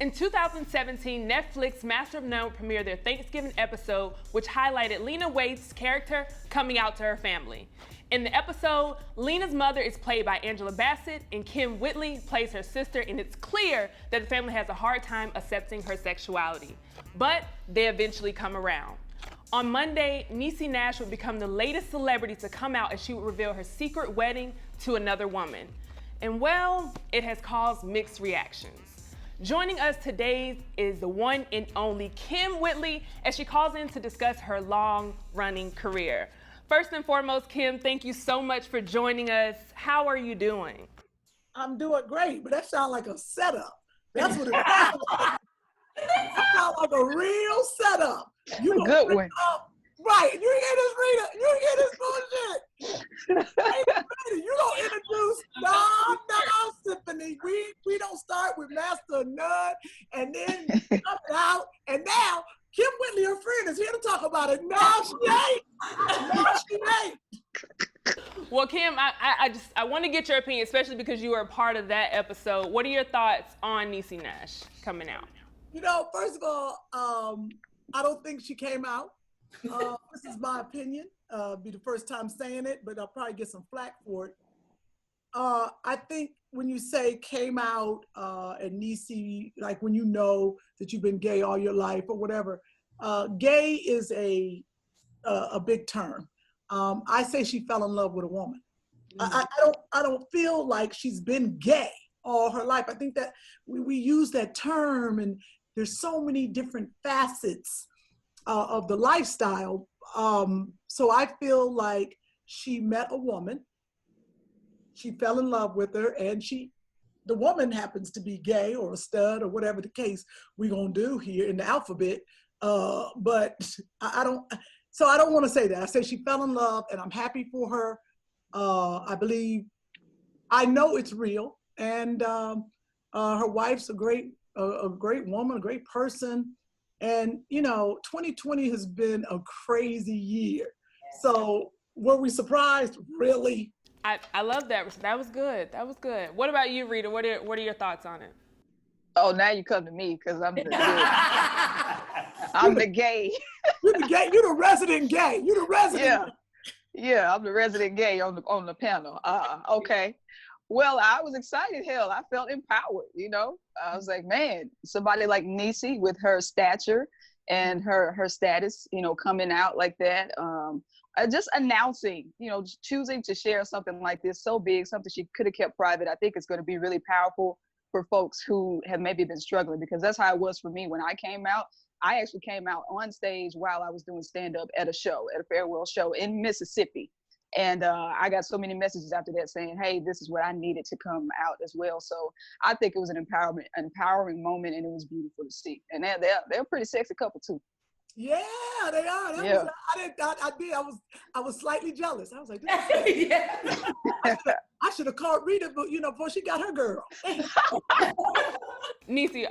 In 2017, Netflix Master of None premiered their Thanksgiving episode, which highlighted Lena Waithe's character coming out to her family. In the episode, Lena's mother is played by Angela Bassett, and Kym Whitley plays her sister, and it's clear that the family has a hard time accepting her sexuality. But they eventually come around. On Monday, Niecy Nash would become the latest celebrity to come out as she would reveal her secret wedding to another woman. And well, it has caused mixed reactions. Joining us today is the one and only Kym Whitley as she calls in to discuss her long-running career. First and foremost, Kym, thank you so much for joining us. How are you doing? I'm doing great, but that sounds like a setup. That's what it sounds like. That sounds like a real setup. You a good one. Right, you hear this, Rita? You hear this bullshit? You don't introduce no, Symphony. We don't start with Master of None, and then come out, and now Kym Whitley, her friend, is here to talk about it. No, she ain't. No, she ain't. Well, Kym, I want to get your opinion, especially because you were a part of that episode. What are your thoughts on Niecy Nash coming out? You know, first of all, I don't think she came out. This is my opinion. Be the first time saying it, but I'll probably get some flack for it. I think when you say came out and Niecy, like when you know that you've been gay all your life or whatever, gay is a big term. I say she fell in love with a woman. I don't feel like she's been gay all her life. I think that we use that term, and there's so many different facets of the lifestyle. So I feel like she met a woman, she fell in love with her, and the woman happens to be gay or a stud or whatever the case we're gonna do here in the alphabet. But I don't want to say that. I say she fell in love, and I'm happy for her. I know it's real, and her wife's a great woman, a great person. And, you know, 2020 has been a crazy year. So were we surprised? Really? I love that. That was good. That was good. What about you, Rita? What are your thoughts on it? Oh, now you come to me because I'm the I'm the gay. You're the gay. You're the resident gay. You're the resident. Yeah, I'm the resident gay on the panel. Okay. Well, I was excited. Hell, I felt empowered, you know. I was like, man, somebody like Niecy with her stature and her status, you know, coming out like that. Just announcing, you know, choosing to share something like this so big, something she could have kept private. I think it's going to be really powerful for folks who have maybe been struggling, because that's how it was for me when I came out. I actually came out on stage while I was doing stand-up at a farewell show in Mississippi. And I got so many messages after that saying, hey, this is what I needed to come out as well. So I think it was an empowering moment, and it was beautiful to see. And they're a pretty sexy couple too. Yeah, they are. Yeah. I was slightly jealous. I was like, I should have called Rita, but you know, before she got her girl. Niecy,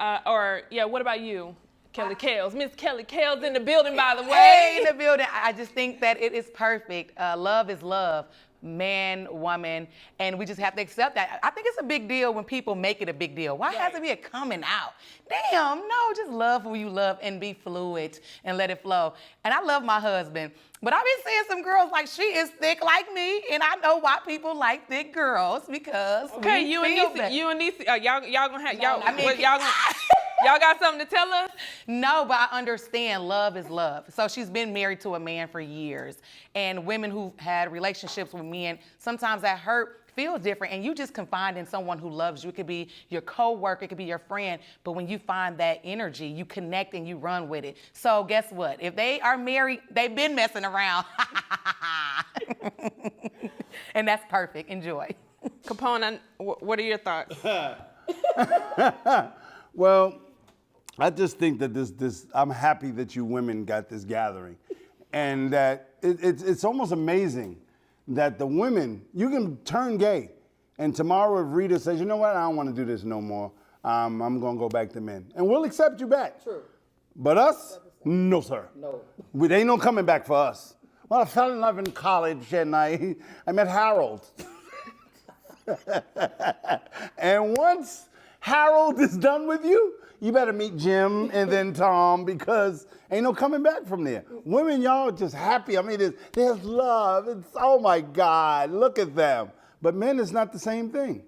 what about you? Kelly Kales. Miss Kelly Kales in the building, by the way. Hey, in the building. I just think that it is perfect. Love is love. Man, woman, and we just have to accept that. I think it's a big deal when people make it a big deal. Why has it be a coming out? Damn, no, just love who you love and be fluid and let it flow. And I love my husband, but I've been seeing some girls like she is thick like me, and I know why people like thick girls, because you and Niecy, y'all gonna have y'all got something to tell us? No, but I understand love is love. So she's been married to a man for years, and women who've had relationships with men, sometimes that hurt feels different, and you just confide in someone who loves you. It could be your coworker, it could be your friend, but when you find that energy, you connect and you run with it. So guess what? If they are married, they've been messing around. And that's perfect. Enjoy. Capone, what are your thoughts? Well, I just think that I'm happy that you women got this gathering, and that it's almost amazing that the women, you can turn gay, and tomorrow if Rita says, you know what, I don't want to do this no more, I'm going to go back to men, and we'll accept you back. True. But us, no sir. No. There ain't no coming back for us. Well, I fell in love in college, and I met Harold. And once Harold is done with you, you better meet Jim and then Tom, because ain't no coming back from there. Women, y'all just happy. I mean, there's love. It's, oh my God, look at them. But men, it's not the same thing.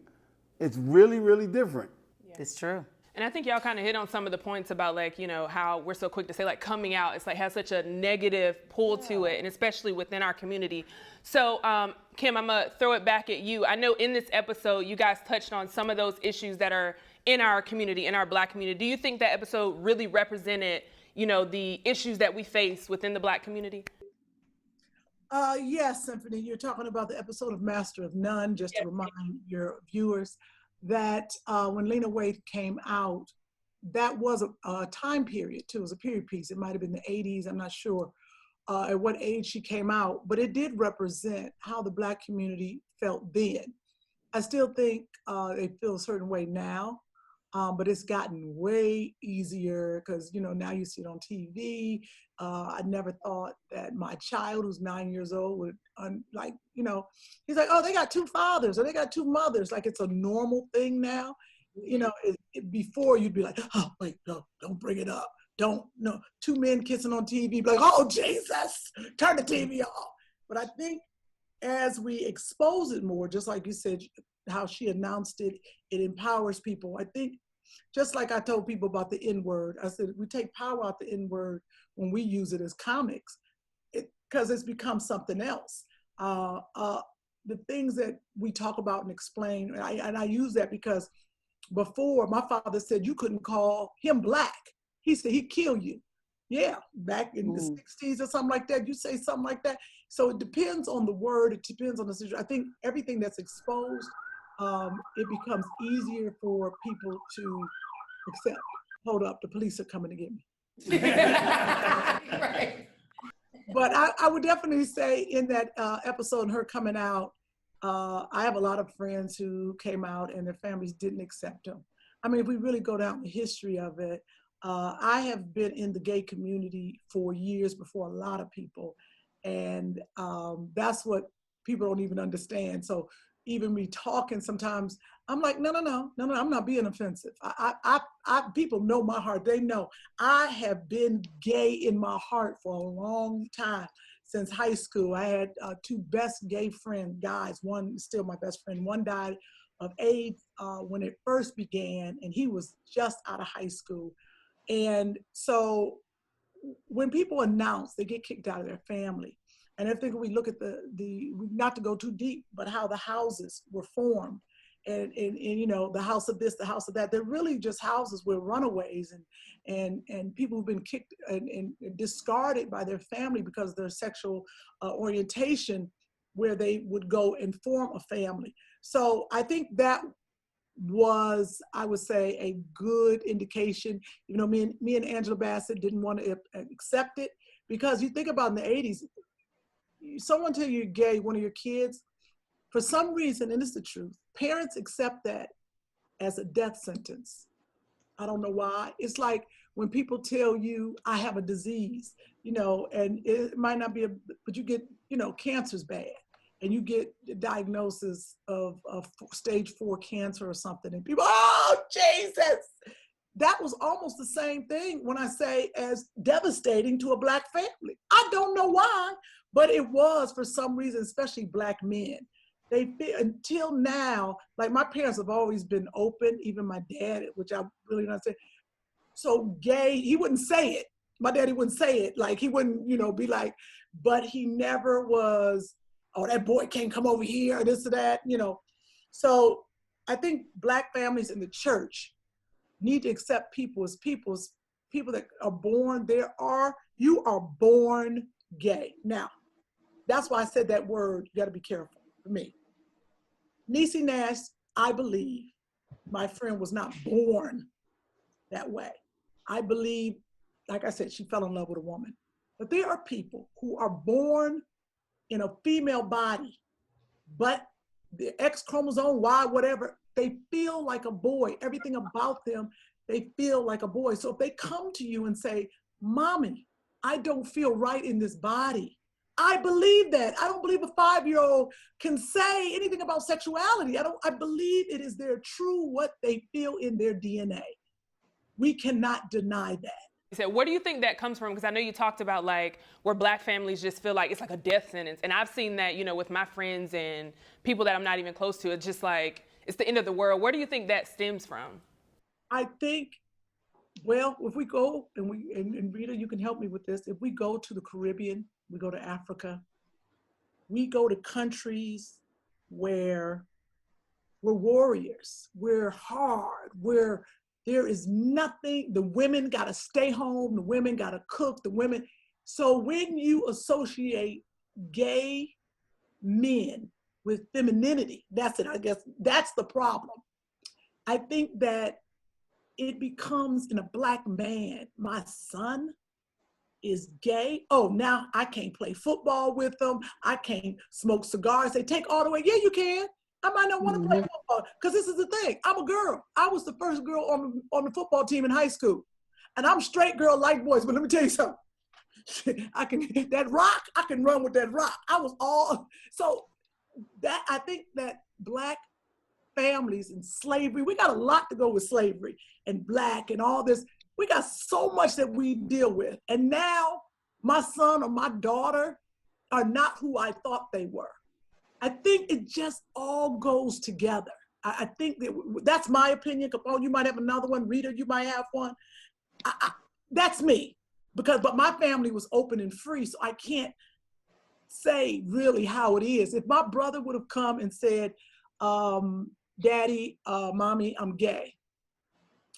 It's really, really different. It's true. And I think y'all kind of hit on some of the points about, like, you know, how we're so quick to say, like, coming out, it's like has such a negative pull to it, and especially within our community. So, Kym, I'm gonna throw it back at you. I know in this episode, you guys touched on some of those issues that are in our community, in our Black community. Do you think that episode really represented, you know, the issues that we face within the Black community? Yes, Symphony, you're talking about the episode of Master of None, just to remind your viewers that when Lena Waithe came out, that was a time period too. It was a period piece. It might have been the 80s, I'm not sure at what age she came out, but it did represent how the Black community felt then. I still think they feel a certain way now, but it's gotten way easier because, you know, now you see it on TV. I never thought that my child, who's 9 years old, would, like, you know, he's like, oh, they got two fathers or they got two mothers. Like, it's a normal thing now. You know, before you'd be like, oh, wait, no, don't bring it up. Don't, no, two men kissing on TV, be like, oh, Jesus, turn the TV off. But I think as we expose it more, just like you said, how she announced it, it empowers people. I think, just like I told people about the N-word, I said, we take power out the N-word when we use it as comics, because it's become something else. The things that we talk about and explain, and I use that because before, my father said you couldn't call him Black. He said he'd kill you. Yeah, back in the 60s or something like that, you say something like that. So it depends on the word, it depends on the situation. I think everything that's exposed, it becomes easier for people to accept. Hold up, the police are coming to get me. Right. But I would definitely say in that episode and her coming out, I have a lot of friends who came out and their families didn't accept them. I mean, if we really go down the history of it, I have been in the gay community for years before a lot of people. And that's what people don't even understand. So even me talking sometimes, I'm like, no, I'm not being offensive. People know my heart. They know I have been gay in my heart for a long time. Since high school, I had two best gay friend guys. One is still my best friend. One died of AIDS when it first began, and he was just out of high school. And so when people announce, they get kicked out of their family. And I think we look at the not to go too deep, but how the houses were formed. And you know, the house of this, the house of that, they're really just houses with runaways and people who've been kicked and discarded by their family because of their sexual orientation, where they would go and form a family. So I think that was, I would say, a good indication. You know, me and Angela Bassett didn't want to accept it, because you think about in the 80s, someone tell you you're gay, one of your kids, for some reason, and it's the truth, parents accept that as a death sentence. I don't know why. It's like when people tell you, I have a disease, you know, and it might not be but you get, you know, cancer's bad, and you get the diagnosis of stage 4 cancer or something, and people, oh, Jesus. That was almost the same thing when I say as devastating to a Black family. I don't know why, but it was for some reason, especially Black men. They feel, until now, like my parents have always been open, even my dad, which I really not say. So gay, he wouldn't say it. My daddy wouldn't say it. Like, he wouldn't, you know, be like, but he never was, oh, that boy can't come over here, or this or that, you know. So I think Black families in the church need to accept people as people that are born, you are born gay. Now, that's why I said that word, you gotta be careful for me. Niecy Nash, I believe, my friend, was not born that way. I believe, like I said, she fell in love with a woman. But there are people who are born in a female body, but the X chromosome, Y, whatever, they feel like a boy. Everything about them, they feel like a boy. So if they come to you and say, Mommy, I don't feel right in this body, I believe that. I don't believe a 5-year-old can say anything about sexuality. I believe it is their true, what they feel in their DNA. We cannot deny that. So where do you think that comes from? Because I know you talked about like where Black families just feel like it's like a death sentence. And I've seen that, you know, with my friends and people that I'm not even close to. It's just like, it's the end of the world. Where do you think that stems from? I think, well, if we go, and Rita, you can help me with this. If we go to the Caribbean, we go to Africa, we go to countries where we're warriors, we're hard, where there is nothing, the women gotta stay home, the women gotta cook, the women. So when you associate gay men with femininity, that's it, I guess, that's the problem. I think that it becomes in a Black man, my son is gay. Oh, now I can't play football with them. I can't smoke cigars. They take all the way. Yeah, you can. I might not want to play football because this is the thing. I'm a girl. I was the first girl on the football team in high school. And I'm straight girl like boys, but let me tell you something. That rock, I can run with that rock. I was all, so that, I think that Black families and slavery, we got a lot to go with slavery and Black and all this. We got so much that we deal with. And now my son or my daughter are not who I thought they were. I think it just all goes together. I think that's my opinion. Capone, you might have another one. Rita, you might have one. That's me. But my family was open and free, so I can't say really how it is. If my brother would have come and said, Daddy, Mommy, I'm gay.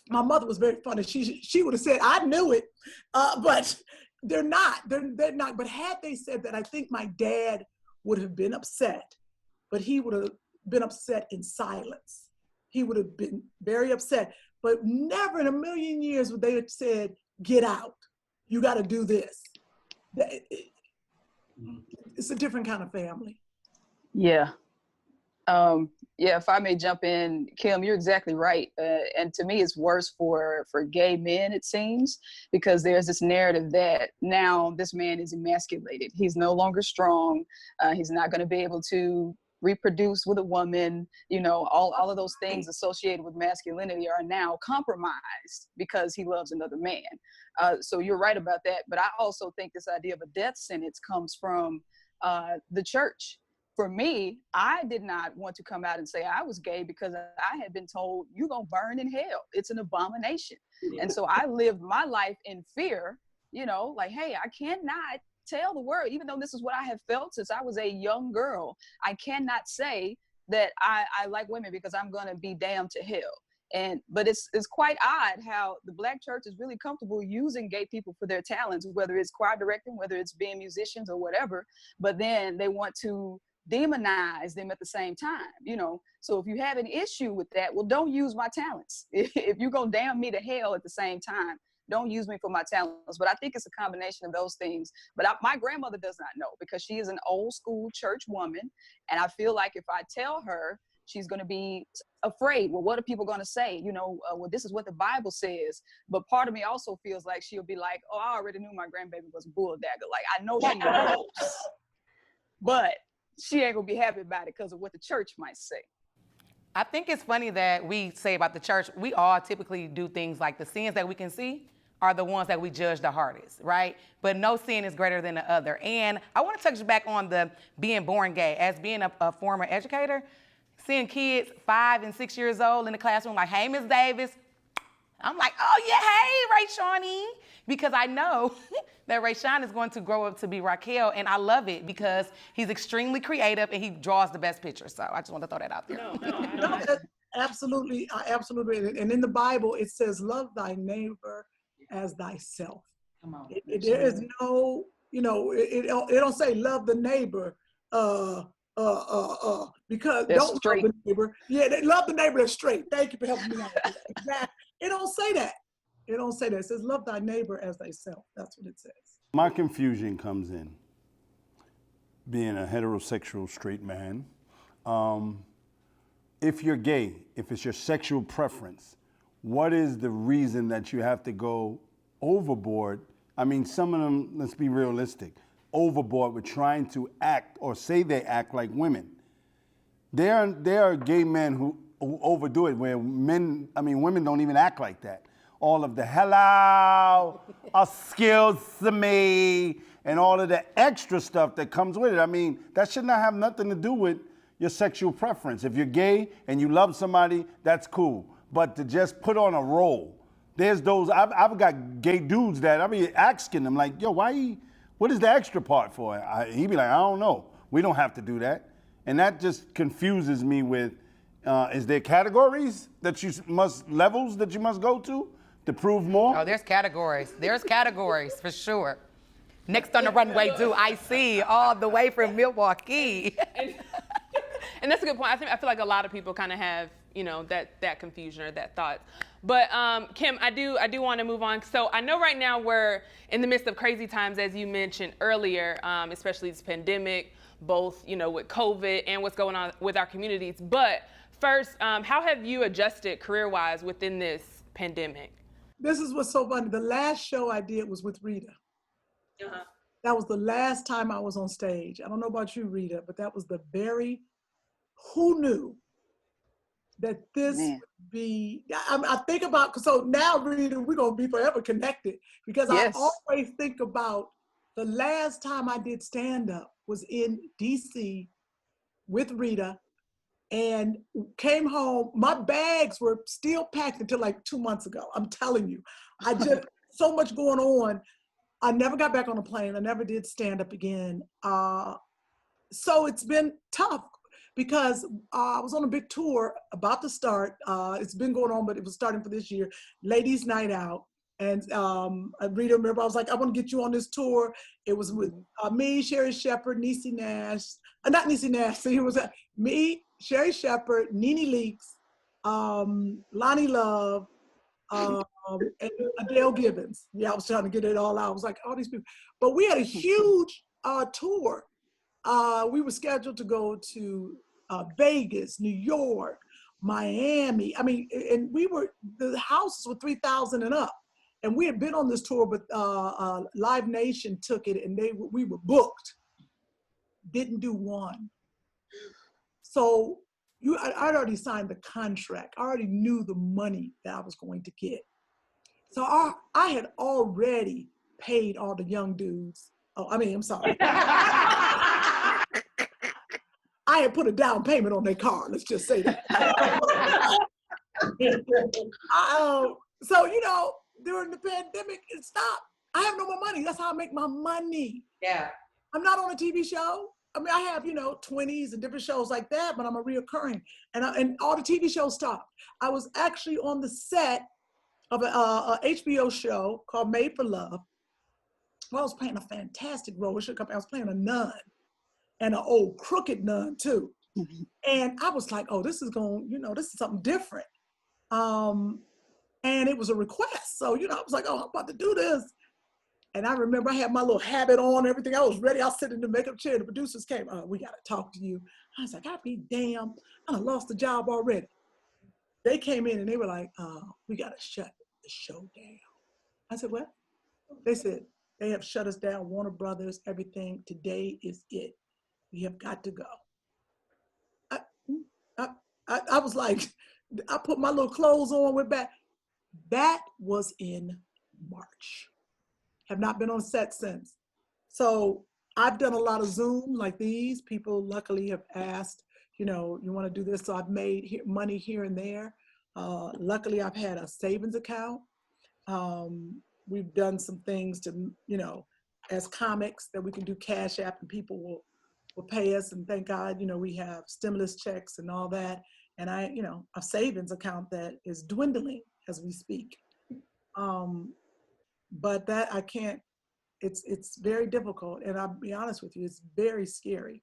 My mother was very funny. She would have said, I knew it, but they're not. They're not. But had they said that, I think my dad would have been upset, but he would have been upset in silence. He would have been very upset, but never in a million years would they have said, get out. You got to do this. It's a different kind of family. Yeah. Yeah, if I may jump in, Kym, you're exactly right. And to me, it's worse for gay men, it seems, because there's this narrative that now this man is emasculated. He's no longer strong. He's not going to be able to reproduce with a woman. You know, all of those things associated with masculinity are now compromised because he loves another man. So you're right about that. But I also think this idea of a death sentence comes from the church. For me, I did not want to come out and say I was gay because I had been told you're going to burn in hell. It's an abomination. And so I lived my life in fear, you know, like, hey, I cannot tell the world, even though this is what I have felt since I was a young girl, I cannot say that I like women because I'm going to be damned to hell. But it's quite odd how the Black church is really comfortable using gay people for their talents, whether it's choir directing, whether it's being musicians or whatever, but then they want to demonize them at the same time, you know. So if you have an issue with that, well, don't use my talents. If you're gonna damn me to hell at the same time, don't use me for my talents. But I think it's a combination of those things. But my grandmother does not know because she is an old school church woman, and I feel like if I tell her, she's going to be afraid. Well, what are people going to say? You know, well, this is what the Bible says. But part of me also feels like she'll be like, oh, I already knew my grandbaby was a bull dagger. Like, I know she knows, but she ain't gonna be happy about it because of what the church might say. I think it's funny that we say about the church, we all typically do things like the sins that we can see are the ones that we judge the hardest, right? But no sin is greater than the other. And I want to touch back on the being born gay. As being a former educator, seeing kids 5 and 6 years old in the classroom like, hey, Miss Davis. I'm like, oh yeah, hey, Rayshani. Because I know that Rayshawn is going to grow up to be Raquel, and I love it because he's extremely creative and he draws the best pictures. So I just want to throw that out there. No, absolutely, absolutely. And in the Bible, it says, love thy neighbor as thyself. Come on. There is no, you know, it don't say love the neighbor, because That's don't straight. love the neighbor. Yeah, they love the neighbor that's straight. Thank you for helping me out. Exactly. It don't say that. It don't say that. It says love thy neighbor as thyself. That's what it says. My confusion comes in being a heterosexual straight man. If you're gay, if it's your sexual preference, what is the reason that you have to go overboard? I mean, some of them, let's be realistic, overboard with trying to act or say they act like women. There are gay men who overdo it, where women don't even act like that. All of the hello, excuse me, and all of the extra stuff that comes with it. I mean, that should not have nothing to do with your sexual preference. If you're gay and you love somebody, that's cool. But to just put on a role, there's those, I've got gay dudes that I be asking them like, yo, what is the extra part for? He be like, I don't know. We don't have to do that. And that just confuses me with, is there categories that levels that you must go to prove more? Oh, there's categories. There's categories for sure. Next on the runway, do I see all the way from Milwaukee. And that's a good point. I feel like a lot of people kind of have, that confusion or that thought. But Kym, I do want to move on. So I know right now we're in the midst of crazy times, as you mentioned earlier, especially this pandemic, both with COVID and what's going on with our communities. But first, how have you adjusted career-wise within this pandemic? This is what's so funny. The last show I did was with Rita. That was the last time I was on stage. I don't know about you, Rita, but that was who knew that this would be, I think about, so now, Rita, we're going to be forever connected, because I always think about the last time I did stand-up was in DC with Rita, and came home. My bags were still packed until like 2 months ago. I'm telling you, I just, so much going on. I never got back on a plane. I never did stand up again. So it's been tough, because I was on a big tour about to start. It's been going on, but it was starting for this year, Ladies Night Out. And Rita, remember, I was like, I want to get you on this tour. It was with me, Sherry Shepherd, Niecy Nash, not Niecy Nash, so it was me, Sherry Shepherd, Nene Leakes, Lonnie Love, and Adele Gibbons. Yeah, I was trying to get it all out. I was like, all these people. But we had a huge tour. We were scheduled to go to Vegas, New York, Miami. I mean, and the houses were 3,000 and up. And we had been on this tour, but Live Nation took it, and we were booked. Didn't do one. So I'd already signed the contract. I already knew the money that I was going to get. So I had already paid all the young dudes. I'm sorry. I had put a down payment on their car, let's just say that. So, during the pandemic, it stopped. I have no more money. That's how I make my money. Yeah. I'm not on a TV show. I mean, I have, 20s and different shows like that, but I'm a reoccurring. And all the TV shows stopped. I was actually on the set of a HBO show called Made for Love. Well, I was playing a fantastic role. I was playing a nun, and an old crooked nun too. And I was like, oh, this is something different. And it was a request. So, I was like, oh, I'm about to do this. And I remember I had my little habit on, everything. I was ready. I was sitting in the makeup chair. The producers came, we got to talk to you. I was like, I'll be damned. I lost the job already. They came in and they were like, we got to shut the show down. I said, what? They said, they have shut us down, Warner Brothers, everything. Today is it. We have got to go. I was like, I put my little clothes on, went back. That was in March. Have not been on set since. So I've done a lot of Zoom like these. People luckily have asked, you want to do this? So I've made money here and there. Luckily, I've had a savings account. We've done some things to, as comics that we can do Cash App and people will pay us. And thank God, we have stimulus checks and all that. And a savings account that is dwindling as we speak. But that I can't, it's very difficult. And I'll be honest with you, it's very scary.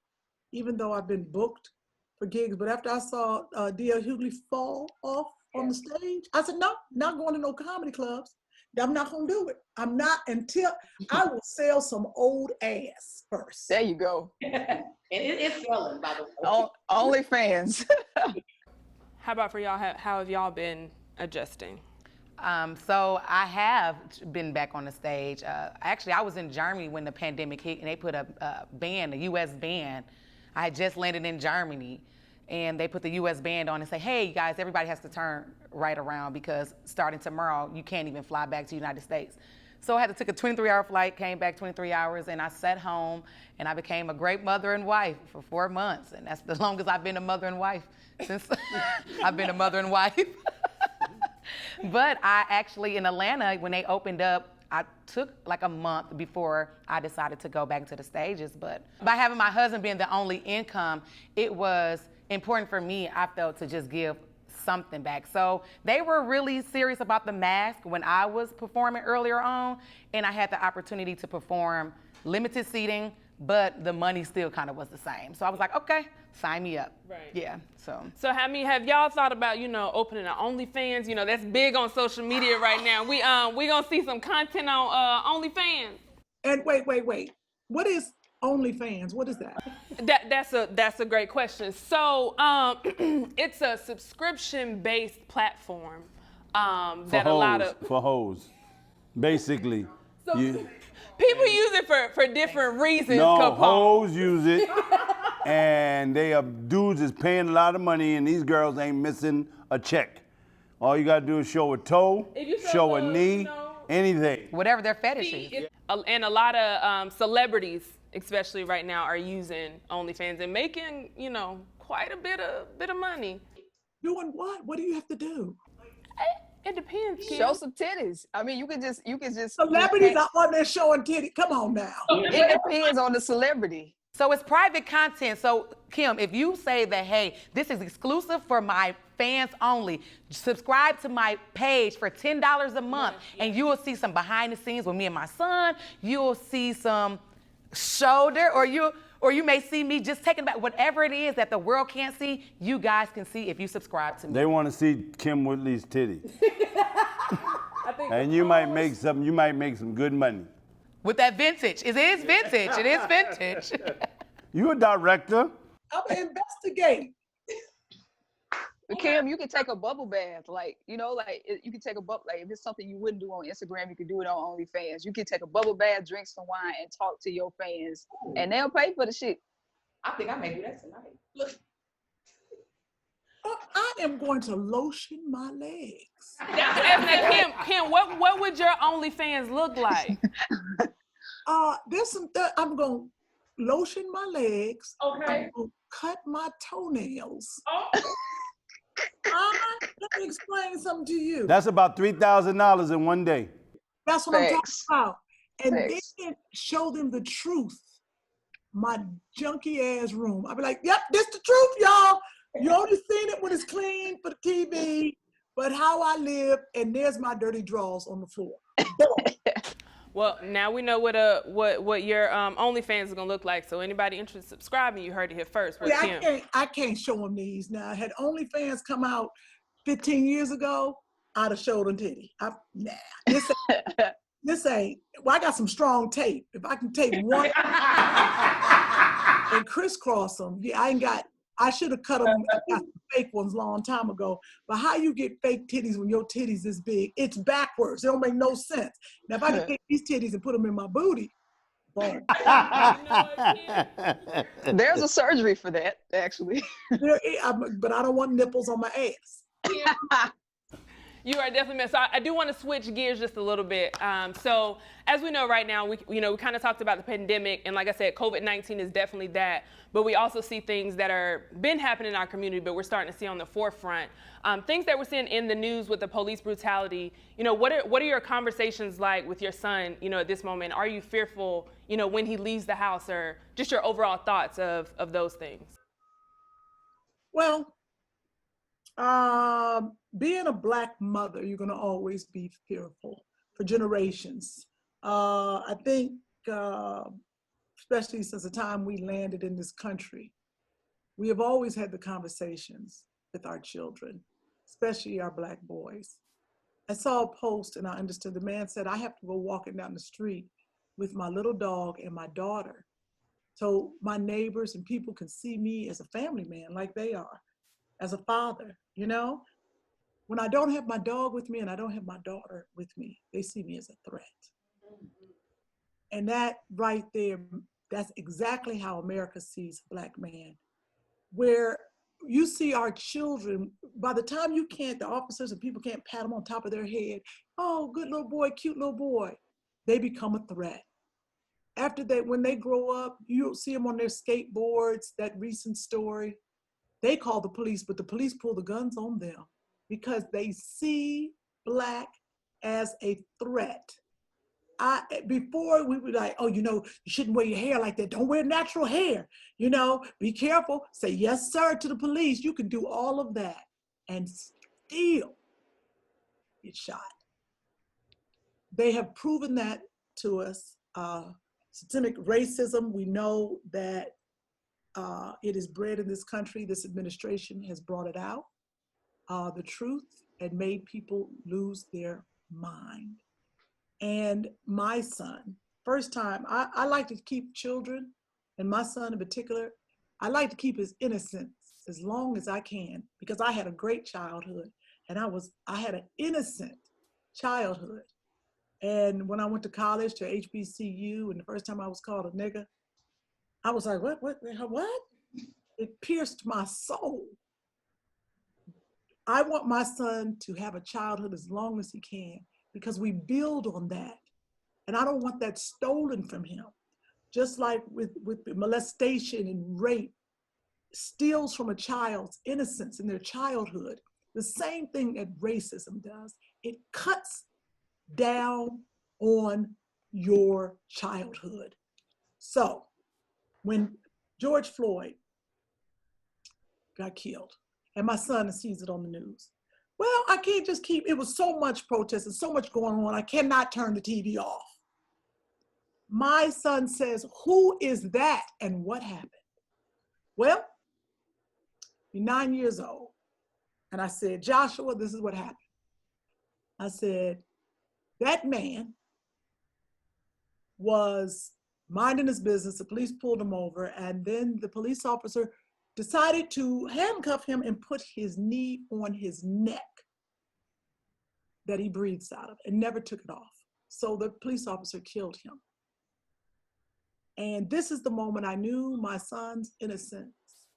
Even though I've been booked for gigs, but after I saw D.L. Hughley fall off on the stage, I said, no, not going to no comedy clubs. I'm not gonna do it. I'm not until I will sell some old ass first. There you go. And it's selling, by the way. OnlyFans. How about for y'all? How have y'all been adjusting? So I have been back on the stage. Actually, I was in Germany when the pandemic hit, and they put a ban, a U.S. ban. I had just landed in Germany, and they put the U.S. ban on and say, hey, guys, everybody has to turn right around because starting tomorrow, you can't even fly back to the United States. So I had to take a 23-hour flight, came back 23 hours, and I sat home, and I became a great mother and wife for 4 months. And that's the longest I've been a mother and wife since I've been a mother and wife. But I actually, in Atlanta, when they opened up, I took like a month before I decided to go back to the stages. But by having my husband being the only income, it was important for me, I felt, to just give something back. So they were really serious about the mask when I was performing earlier on, and I had the opportunity to perform limited seating, but the money still kind of was the same. So I was like, okay, sign me up. Right. Yeah, so. So have y'all thought about, opening an OnlyFans? That's big on social media right now. We gonna see some content on OnlyFans. And wait. What is OnlyFans? What is that? That's a great question. So it's a subscription-based platform that a lot of for hoes, basically. people use it for different reasons. No, hoes use it, and dudes is paying a lot of money, and these girls ain't missing a check. All you gotta do is show a toe, show a knee, anything. Whatever their fetish is. And a lot of celebrities, especially right now, are using OnlyFans and making, quite a bit of money. Doing what? What do you have to do? It depends. Kym. Show some titties. I mean, you can just. Celebrities are on there showing titties. Come on now. It depends on the celebrity. So it's private content. So Kym, if you say that, hey, this is exclusive for my fans only, subscribe to my page for $10 a month, and you will see some behind the scenes with me and my son. You'll see some shoulder, or you may see me just taking back whatever it is that the world can't see. You guys can see if you subscribe to me. They want to see Kym Whitley's titties. And you might make some good money. With that vintage. It is vintage. It is vintage. You a director. I'm gonna investigate. But Kym, you can take a bubble bath, you can take a bubble, if it's something you wouldn't do on Instagram, you can do it on OnlyFans. You can take a bubble bath, drink some wine, and talk to your fans, and they'll pay for the shit. I think I may do that tonight. Look. I am going to lotion my legs. Now, Kym, what would your OnlyFans look like? There's I'm gonna lotion my legs. Okay. I'm gonna cut my toenails. Oh. Let me explain something to you. That's about $3,000 in one day. That's what I'm talking about. And Thanks. then show them the truth. My junky ass room. I'll be like, yep, this the truth, y'all. You only seen it when it's clean for the TV, but how I live, and there's my dirty drawers on the floor. Well, now we know what your OnlyFans is gonna look like. So anybody interested in subscribing, you heard it here first. Yeah, I can't show them these now. Had OnlyFans come out 15 years ago, I'd have showed them titty. This ain't. Well, I got some strong tape. If I can tape one and crisscross them, I should have cut them. I got some fake ones a long time ago. But how you get fake titties when your titties is big? It's backwards. It don't make no sense. Now, if I can take these titties and put them in my booty, boom. There's a surgery for that, actually. But I don't want nipples on my ass. You are definitely missed. So I do want to switch gears just a little bit. So as we know right now, we kind of talked about the pandemic, and like I said, COVID-19 is definitely that. But we also see things that are been happening in our community, but we're starting to see on the forefront. Things that we're seeing in the news with the police brutality. What are your conversations like with your son? At this moment, are you fearful? When he leaves the house, or just your overall thoughts of those things? Well, being a Black mother, you're going to always be fearful for generations. I think, especially since the time we landed in this country, we have always had the conversations with our children, especially our Black boys. I saw a post and I understood. The man said, I have to go walking down the street with my little dog and my daughter, so my neighbors and people can see me as a family man like they are, as a father, When I don't have my dog with me and I don't have my daughter with me, they see me as a threat. And that right there, that's exactly how America sees a Black man. Where you see our children, by the time the officers and people can't pat them on top of their head, oh, good little boy, cute little boy, they become a threat. After that, when they grow up, you'll see them on their skateboards, that recent story. They call the police, but the police pull the guns on them because they see Black as a threat. Before we were like, oh, you shouldn't wear your hair like that. Don't wear natural hair. Be careful. Say yes, sir, to the police. You can do all of that and still get shot. They have proven that to us. Systemic racism, we know that it is bred in this country. This administration has brought it out, the truth, and made people lose their mind. And my son, first time, I like to keep children, and my son in particular, I like to keep his innocence as long as I can, because I had a great childhood, and I had an innocent childhood. And when I went to college, to HBCU, and the first time I was called a nigger, I was like, what? It pierced my soul. I want my son to have a childhood as long as he can, because we build on that. And I don't want that stolen from him. Just like with molestation and rape steals from a child's innocence in their childhood. The same thing that racism does. It cuts down on your childhood. So when George Floyd got killed, and my son sees it on the news, well, I can't just it was so much protest and so much going on, I cannot turn the TV off. My son says, who is that and what happened? Well, you're 9 years old. And I said, Joshua, this is what happened. I said, that man was minding his business, the police pulled him over, and then the police officer decided to handcuff him and put his knee on his neck that he breathes out of and never took it off. So the police officer killed him. And this is the moment I knew my son's innocence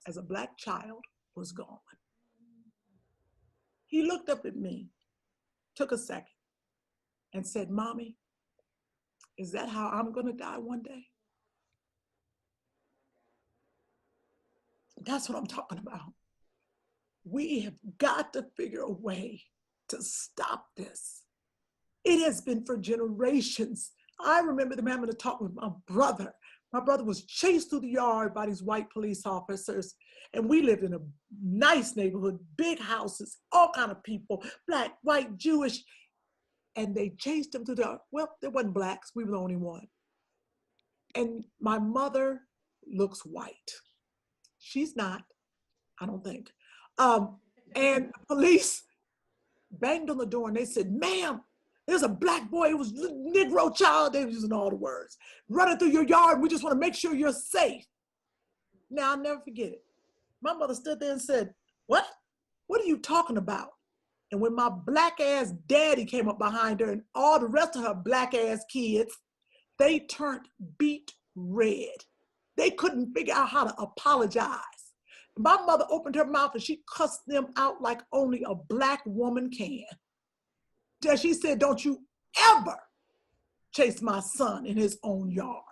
as a Black child was gone. He looked up at me, took a second, and said, Mommy, is that how I'm gonna die one day? That's what I'm talking about. We have got to figure a way to stop this. It has been for generations. I remember them having to talk with my brother. My brother was chased through the yard by these white police officers, and we lived in a nice neighborhood, big houses, all kind of people, Black, white, Jewish, and they chased him through well, there wasn't Blacks, we were the only one. And my mother looks white. She's not, I don't think. And the police banged on the door and they said, ma'am, there's a Black boy, it was a Negro child, they were using all the words, running through your yard, we just want to make sure you're safe. Now, I'll never forget it. My mother stood there and said, what? What are you talking about? And when my Black ass daddy came up behind her and all the rest of her Black ass kids, they turned beet red. They couldn't figure out how to apologize. My mother opened her mouth and she cussed them out like only a Black woman can. She said, don't you ever chase my son in his own yard.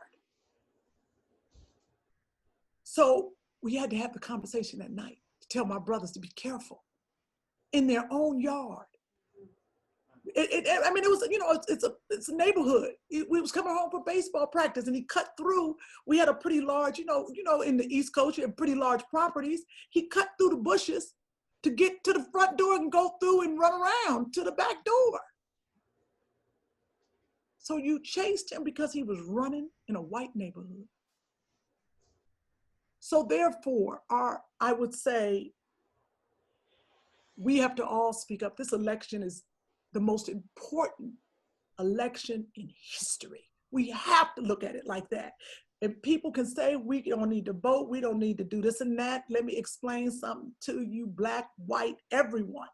So we had to have the conversation at night to tell my brothers to be careful in their own yard. I mean, it was, it's a neighborhood. We was coming home for baseball practice and he cut through. We had a pretty large, in the East Coast, you have pretty large properties. He cut through the bushes to get to the front door and go through and run around to the back door. So you chased him because he was running in a white neighborhood. So therefore, I would say, we have to all speak up. This election is the most important election in history. We have to look at it like that. And people can say, we don't need to vote, we don't need to do this and that. Let me explain something to you, Black, white, everyone.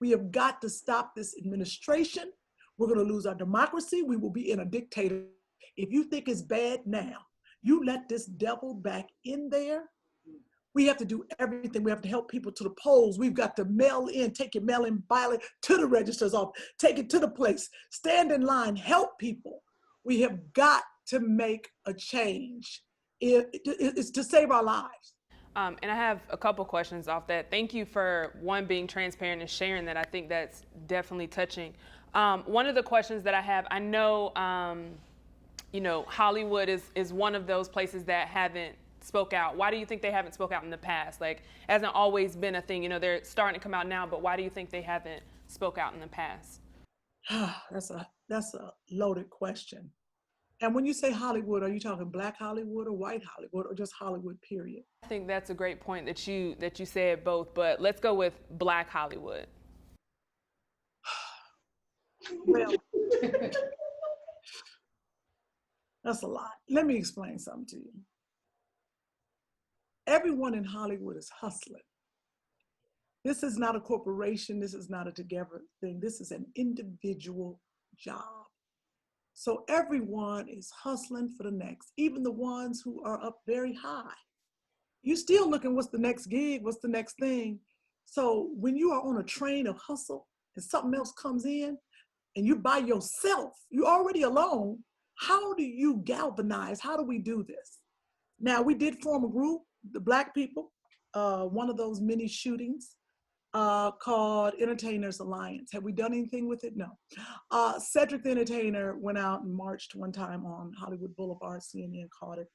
We have got to stop this administration. We're going to lose our democracy. We will be in a dictator. If you think it's bad now, you let this devil back in there. We have to do everything. We have to help people to the polls. We've got to mail in, take your mail-in ballot to the registrar's office, take it to the place, stand in line, help people. We have got to make a change. It's to save our lives. And I have a couple questions off that. Thank you for, one, being transparent and sharing that. I think that's definitely touching. One of the questions that I have, I know, Hollywood is one of those places that haven't spoke out. Why do you think they haven't spoke out in the past? Like, hasn't always been a thing. They're starting to come out now, but why do you think they haven't spoke out in the past? That's a loaded question. And when you say Hollywood, are you talking Black Hollywood or white Hollywood or just Hollywood, period? I think that's a great point that you said both, but let's go with Black Hollywood. Well, that's a lot. Let me explain something to you. Everyone in Hollywood is hustling. This is not a corporation. This is not a together thing. This is an individual job. So everyone is hustling for the next, even the ones who are up very high. You're still looking, what's the next gig? What's the next thing? So when you are on a train of hustle and something else comes in and you're by yourself, you're already alone, how do you galvanize? How do we do this? Now, we did form a group, the Black people, one of those mini shootings called Entertainers Alliance. Have we done anything with it? No. Cedric the Entertainer went out and marched one time on Hollywood Boulevard. CNN caught it.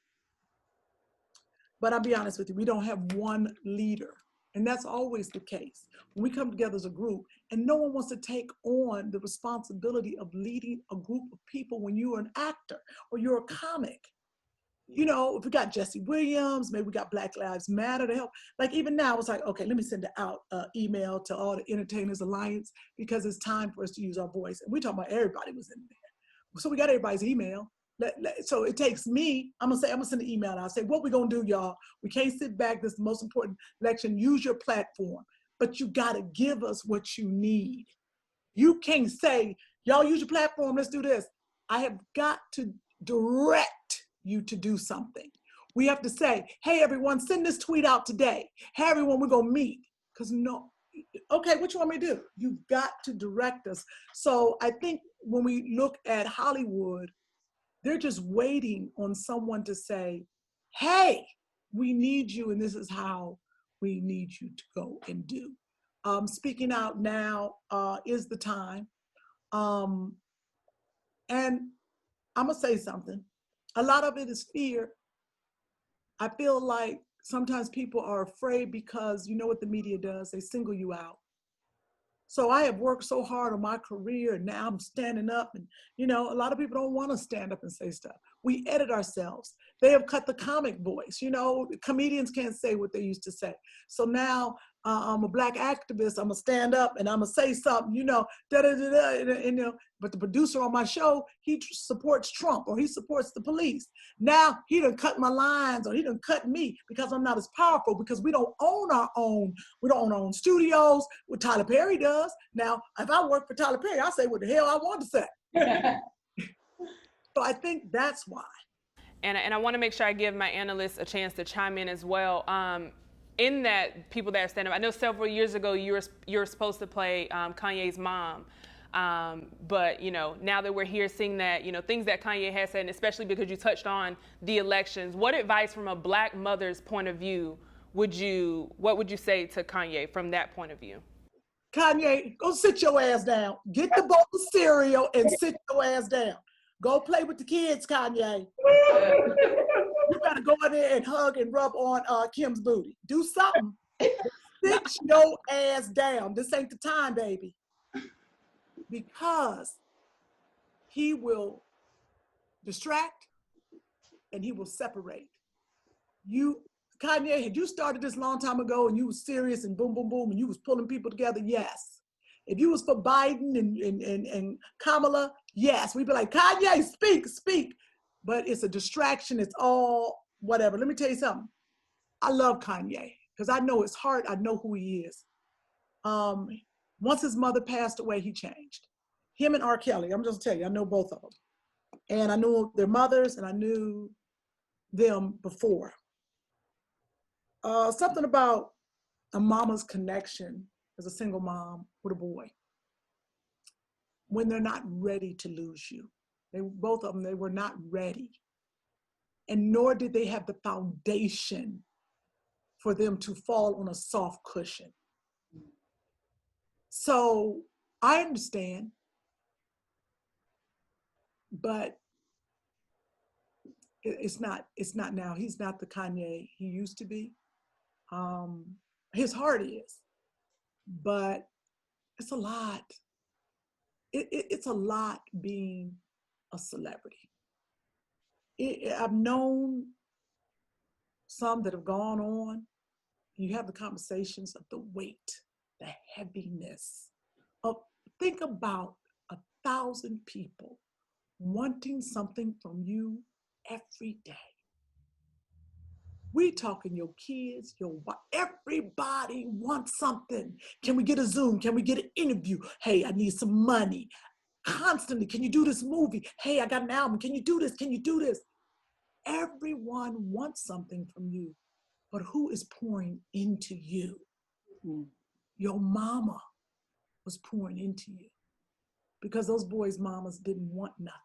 But I'll be honest with you, we don't have one leader. And that's always the case. When we come together as a group and no one wants to take on the responsibility of leading a group of people when you're an actor or you're a comic. If we got Jesse Williams, maybe we got Black Lives Matter to help. Like even now, I was like, okay, let me send out an email to all the Entertainers Alliance because it's time for us to use our voice. And we talking about everybody was in there. So we got everybody's email. So it takes me, I'm gonna send an email out. I'll say, what we gonna do, y'all? We can't sit back. This is the most important election. Use your platform, but you gotta give us what you need. You can't say, y'all use your platform, let's do this. I have got to direct you to do something. We have to say, hey, everyone, send this tweet out today. Hey, everyone, we're gonna meet. Because no, okay, what you want me to do? You've got to direct us. So I think when we look at Hollywood, they're just waiting on someone to say, hey, we need you, and this is how we need you to go and do. Speaking out now is the time. And I'm gonna say something. A lot of it is fear. I feel like sometimes people are afraid because you know what the media does, they single you out. So I have worked so hard on my career and now I'm standing up and, a lot of people don't want to stand up and say stuff. We edit ourselves. They have cut the comic voice, comedians can't say what they used to say. So now I'm a Black activist, I'm gonna stand up and I'm gonna say something, but the producer on my show, he supports Trump or he supports the police. Now he done cut my lines or he done cut me because I'm not as powerful because we don't own our own studios, what Tyler Perry does. Now, if I work for Tyler Perry, I say what the hell I want to say. So I think that's why. And I want to make sure I give my analysts a chance to chime in as well. In that, people that are standing up, I know several years ago you were supposed to play Kanye's mom. But now that we're here seeing that, things that Kanye has said, and especially because you touched on the elections, what advice from a Black mother's point of view what would you say to Kanye from that point of view? Kanye, go sit your ass down. Get the bowl of cereal and sit your ass down. Go play with the kids, Kanye. You gotta go in there and hug and rub on Kym's booty. Do something. Sit your ass down. This ain't the time, baby. Because he will distract and he will separate. Kanye, had you started this long time ago and you was serious and boom, boom, boom, and you was pulling people together, yes. If you was for Biden and Kamala, yes. We'd be like, Kanye, speak. But it's a distraction. It's all whatever. Let me tell you something. I love Kanye because I know his heart. I know who he is. Once his mother passed away, he changed. Him and R. Kelly, I'm just telling you, I know both of them. And I knew their mothers and I knew them before. Something about a mama's connection as a single mom with a boy when they're not ready to lose you. Both of them, they were not ready. And nor did they have the foundation for them to fall on a soft cushion. So I understand, but it's not now. He's not the Kanye he used to be. His heart is, but it's a lot. It's a lot being a celebrity. I've known some that have gone on. You have the conversations of the weight, the heaviness of, think about 1,000 people wanting something from you every day. We talking your kids, everybody wants something. Can we get a Zoom? Can we get an interview? Hey, I need some money. Constantly, can you do this movie? Hey, I got an album. Can you do this? Can you do this? Everyone wants something from you, but who is pouring into you? Your mama was pouring into you because those boys' mamas didn't want nothing.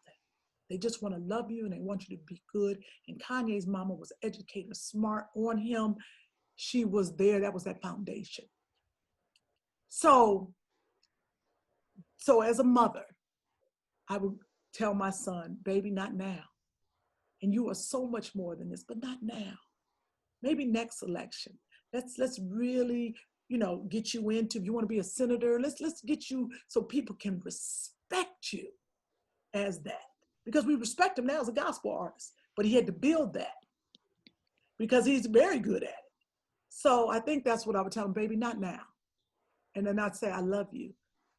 They just want to love you and they want you to be good. And Kanye's mama was educated, smart on him. She was there. That was that foundation. So as a mother, I would tell my son, baby, not now. And you are so much more than this, but not now. Maybe next election. Let's really, get you into, if you want to be a senator, let's get you so people can respect you as that. Because we respect him now as a gospel artist, but he had to build that because he's very good at it. So I think that's what I would tell him, baby, not now. And then I'd say, I love you.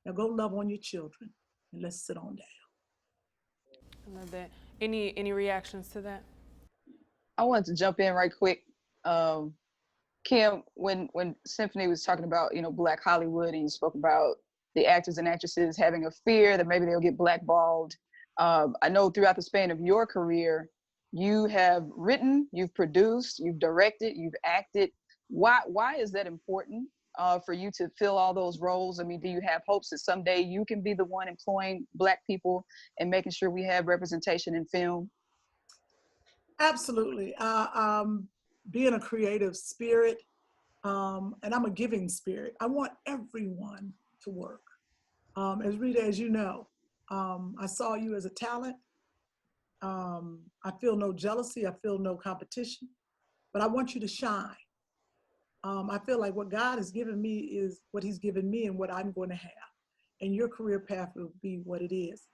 Now go love on your children and let's sit on down. I love that. Any reactions to that? I wanted to jump in right quick. Kym, when Symphony was talking about, Black Hollywood, and you spoke about the actors and actresses having a fear that maybe they'll get blackballed. I know throughout the span of your career, you have written, you've produced, you've directed, you've acted. Why is that important for you to fill all those roles? I mean, do you have hopes that someday you can be the one employing Black people and making sure we have representation in film? Absolutely. Being a creative spirit, and I'm a giving spirit, I want everyone to work. As Rita, as you know, I saw you as a talent. I feel no jealousy, I feel no competition, but I want you to shine. I feel like what God has given me is what he's given me and what I'm going to have. And your career path will be what it is.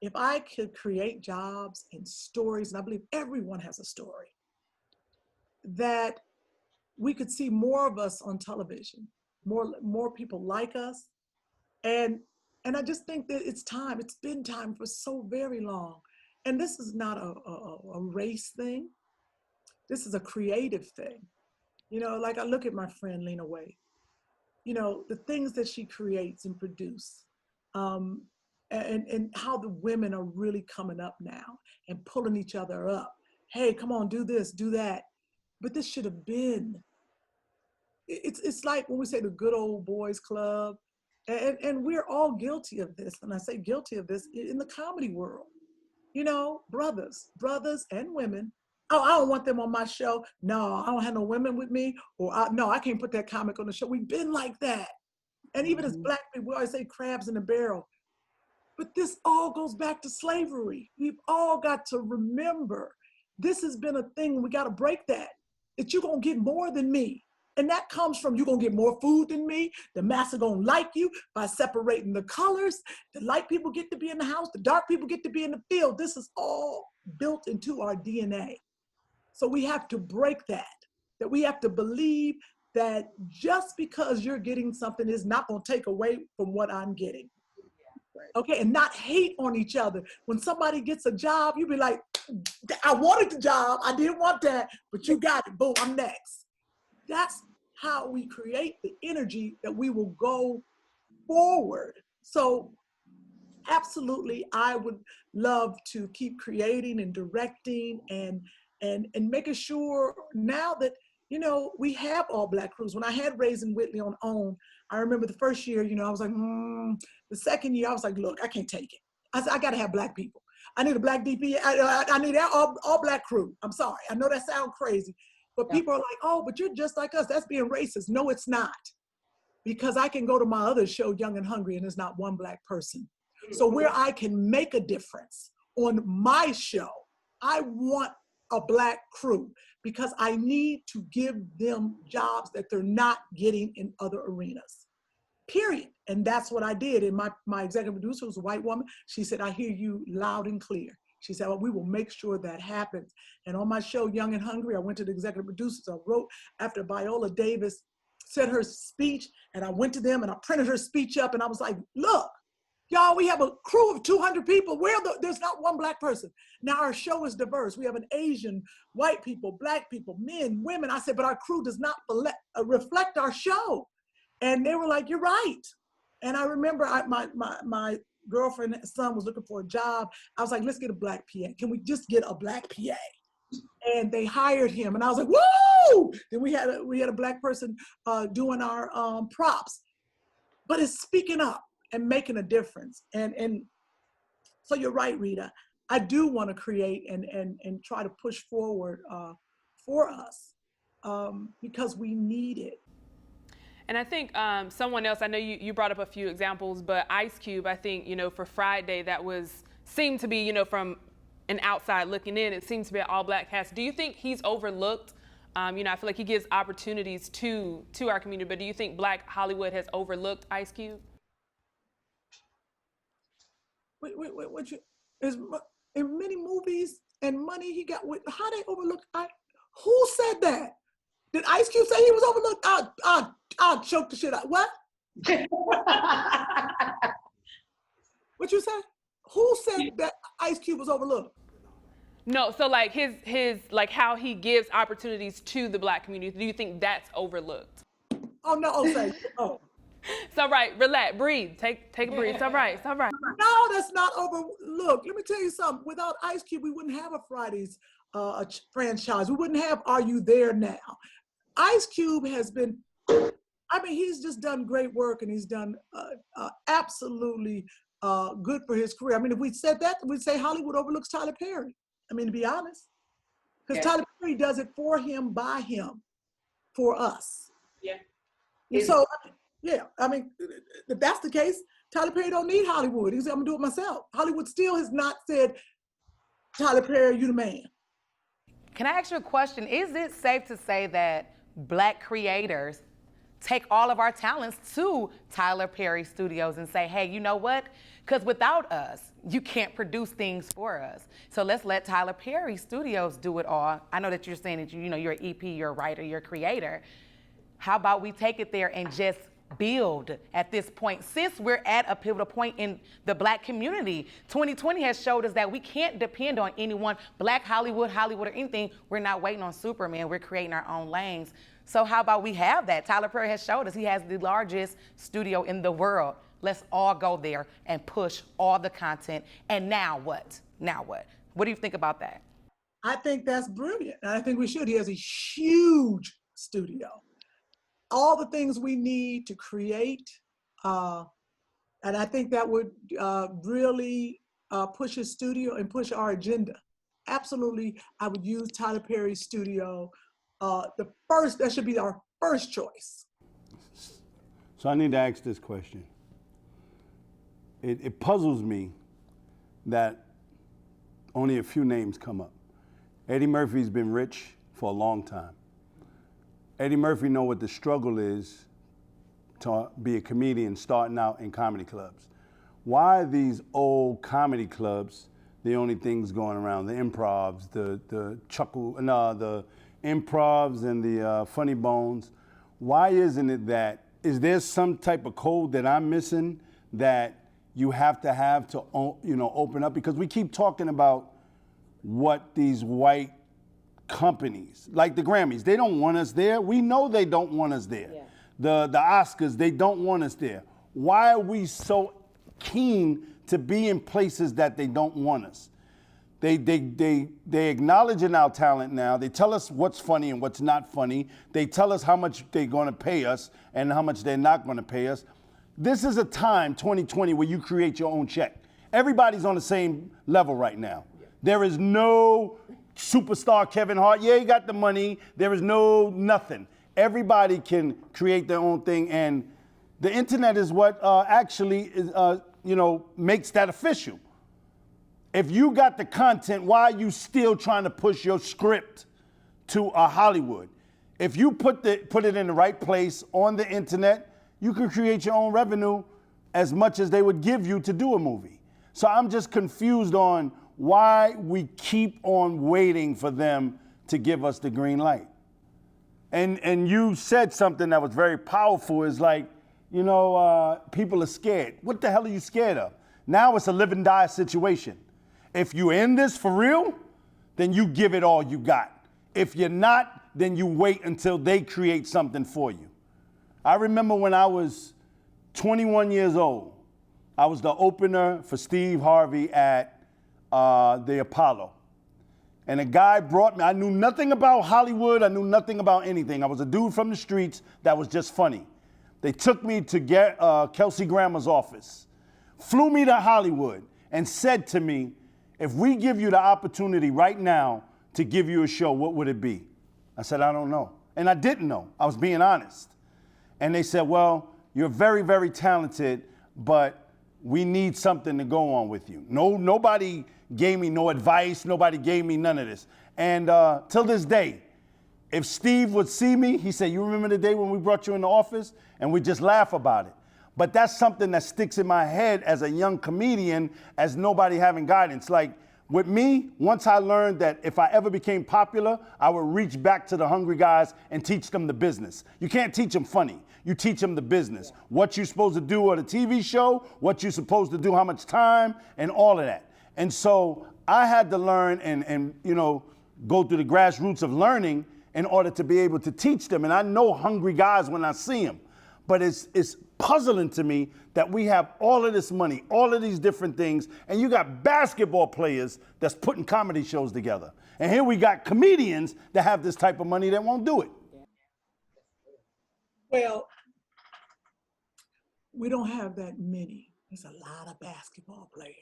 If I could create jobs and stories, and I believe everyone has a story, that we could see more of us on television, more people like us. And I just think that it's time. It's been time for so very long. And this is not a race thing. This is a creative thing. Like I look at my friend Lena Waithe, the things that she creates and produces, and how the women are really coming up now and pulling each other up. Hey, come on, do this, do that. But this should have been, it's like when we say the good old boys club, and we're all guilty of this. And I say guilty of this in the comedy world. Brothers and women. Oh, I don't want them on my show. No, I don't have no women with me. Or no, I can't put that comic on the show. We've been like that. And even as Black people, we always say crabs in a barrel. But this all goes back to slavery. We've all got to remember, this has been a thing. We got to break that you're going to get more than me. And that comes from you're going to get more food than me. The master going to like you by separating the colors. The light people get to be in the house. The dark people get to be in the field. This is all built into our DNA. So we have to break that we have to believe that just because you're getting something is not going to take away from what I'm getting. Okay, and not hate on each other. When somebody gets a job, you be like, I wanted the job, I didn't want that, but you got it, boom, I'm next. That's how we create the energy that we will go forward. So absolutely, I would love to keep creating and directing and making sure now that, you know, we have all Black crews. When I had Raising Whitley on OWN, I remember the first year, you know, I was like, the second year I was like, look, I can't take it. I said, I gotta have Black people. I need a Black DP, I need all Black crew. I'm sorry, I know that sounds crazy, but people are like, oh, but you're just like us, that's being racist. No, it's not. Because I can go to my other show, Young and Hungry, and there's not one Black person. So where I can make a difference on my show, I want a Black crew because I need to give them jobs that they're not getting in other arenas, period. And that's what I did. And my executive producer was a white woman. She said, I hear you loud and clear. She said, well, we will make sure that happens. And on my show, Young and Hungry, I went to the executive producers. I wrote after Viola Davis said her speech, and I went to them and I printed her speech up, and I was like, look, y'all, we have a crew of 200 people. There's not one Black person. Now our show is diverse. We have an Asian, white people, Black people, men, women. I said, but our crew does not reflect our show. And they were like, you're right. And I remember my girlfriend's son was looking for a job. I was like, let's get a Black PA. Can we just get a Black PA? And they hired him, and I was like, woo! Then we had a Black person doing our props. But it's speaking up and making a difference. And so you're right, Rita. I do want to create and try to push forward for us because we need it. And I think someone else, I know you brought up a few examples, but Ice Cube, I think, you know, for Friday, seemed to be, you know, from an outside looking in, it seems to be an all Black cast. Do you think he's overlooked? You know, I feel like he gives opportunities to our community, but do you think Black Hollywood has overlooked Ice Cube? What in many movies and money he got, how they overlooked? Who said that? Did Ice Cube say he was overlooked? I'll choke the shit out. What? What you say? Who said that Ice Cube was overlooked? No, so like his like how he gives opportunities to the Black community. Do you think that's overlooked? Oh no, okay. Oh. It's all right. Relax, breathe. Take a breathe. It's all right. It's all right. No, that's not overlooked. Let me tell you something. Without Ice Cube, we wouldn't have a Fridays franchise. We wouldn't have Are You There Now? Ice Cube has been, I mean, he's just done great work, and he's done absolutely good for his career. I mean, if we said that, we'd say Hollywood overlooks Tyler Perry. I mean, to be honest, because Tyler Perry does it for him, by him, for us. Yeah. And so, yeah, I mean, if that's the case, Tyler Perry don't need Hollywood. He said, I'm gonna do it myself. Hollywood still has not said, Tyler Perry, you the man. Can I ask you a question? Is it safe to say that Black creators take all of our talents to Tyler Perry Studios and say, hey, you know what? Because without us, you can't produce things for us. So let's let Tyler Perry Studios do it all. I know that you're saying that you're an EP, you're a writer, you're a creator. How about we take it there and just build at this point? Since we're at a pivotal point in the Black community, 2020 has showed us that we can't depend on anyone, Black Hollywood, or anything. We're not waiting on Superman, we're creating our own lanes. So how about we have that? Tyler Perry has showed us he has the largest studio in the world. Let's all go there and push all the content. And now what? Now what? What do you think about that? I think that's brilliant. And I think we should. He has a huge studio. All the things we need to create. And I think that would really push his studio and push our agenda. Absolutely, I would use Tyler Perry's studio. That should be our first choice. So I need to ask this question. It puzzles me that only a few names come up. Eddie Murphy's been rich for a long time. Eddie Murphy know what the struggle is to be a comedian starting out in comedy clubs. Why are these old comedy clubs the only things going around? The improvs, the improvs and the funny bones. Why isn't it that, is there some type of code that I'm missing that you have to open up? Because we keep talking about what these white companies, like the Grammys, they don't want us there. We know they don't want us there. Yeah. The Oscars, they don't want us there. Why are we so keen to be in places that they don't want us? They acknowledging our talent now. They tell us what's funny and what's not funny. They tell us how much they're going to pay us and how much they're not going to pay us. This is a time, 2020, where you create your own check. Everybody's on the same level right now. There is no superstar Kevin Hart. Yeah, he got the money. There is no nothing. Everybody can create their own thing, and the internet is what actually is, makes that official. If you got the content, why are you still trying to push your script to Hollywood? If you put it in the right place on the internet, you can create your own revenue as much as they would give you to do a movie. So I'm just confused on why we keep on waiting for them to give us the green light. And you said something that was very powerful, is like, people are scared. What the hell are you scared of? Now it's a live and die situation. If you're in this for real, then you give it all you got. If you're not, then you wait until they create something for you. I remember when I was 21 years old, I was the opener for Steve Harvey at the Apollo. And a guy brought me, I knew nothing about Hollywood, I knew nothing about anything. I was a dude from the streets that was just funny. They took me to get Kelsey Grammer's office, flew me to Hollywood, and said to me, if we give you the opportunity right now to give you a show, what would it be? I said, I don't know. And I didn't know. I was being honest. And they said, well, you're very, very talented, but we need something to go on with you. Nobody gave me no advice. Nobody gave me none of this. And till this day, if Steve would see me, he said, you remember the day when we brought you in the office? And we just laugh about it. But that's something that sticks in my head as a young comedian, as nobody having guidance. Like with me, once I learned that if I ever became popular, I would reach back to the hungry guys and teach them the business. You can't teach them funny. You teach them the business. What you're supposed to do on a TV show, what you're supposed to do, how much time, and all of that. And so I had to learn and go through the grassroots of learning in order to be able to teach them. And I know hungry guys when I see them. But it's puzzling to me that we have all of this money, all of these different things, and you got basketball players that's putting comedy shows together. And here we got comedians that have this type of money that won't do it. Well, we don't have that many. There's a lot of basketball players.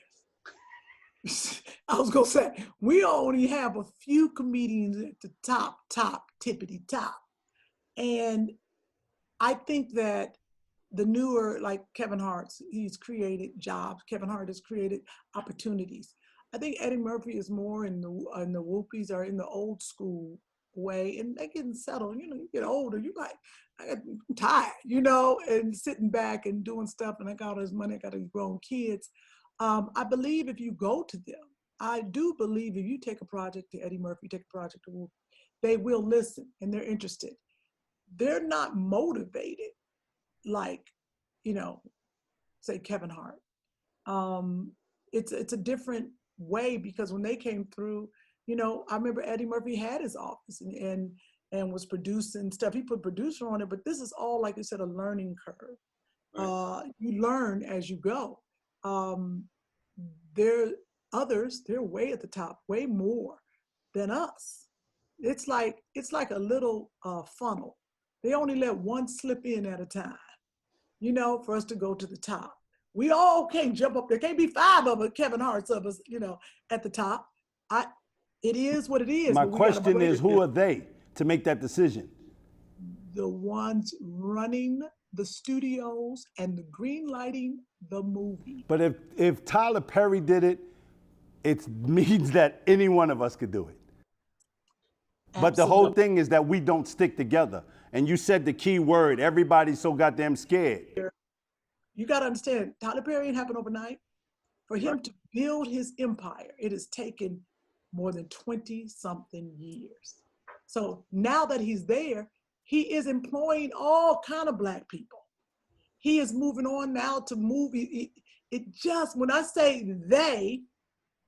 I was gonna say, we only have a few comedians at the top, tippity top. And I think that the newer, like Kevin Hart, he's created jobs. Kevin Hart has created opportunities. I think Eddie Murphy is more in the whoopies or in the old school way, and they're getting settled. You get older, you like, I'm tired, and sitting back and doing stuff, and I got all this money, I got these grown kids. I believe if you go to them, I do believe if you take a project to Eddie Murphy, take a project to Whoopi, they will listen and they're interested. They're not motivated like, say Kevin Hart. It's a different way, because when they came through, I remember Eddie Murphy had his office and was producing stuff. He put producer on it, but this is all, like you said, a learning curve. Right. You learn as you go. There are others, they're way at the top, way more than us. It's like a little funnel. They only let one slip in at a time, for us to go to the top. We all can't jump up there. Can't be 5 of us, Kevin Hart's of us, at the top. It is what it is. My question is, who are they to make that decision? The ones running the studios and the green lighting the movie. But if Tyler Perry did it, it means that any one of us could do it. Absolutely. But the whole thing is that we don't stick together. And you said the key word, everybody's so goddamn scared. You got to understand, Tyler Perry didn't happen overnight. For him to build his empire, it has taken more than 20-something years. So now that he's there, he is employing all kind of Black people. He is moving on now to movie. It just, when I say they,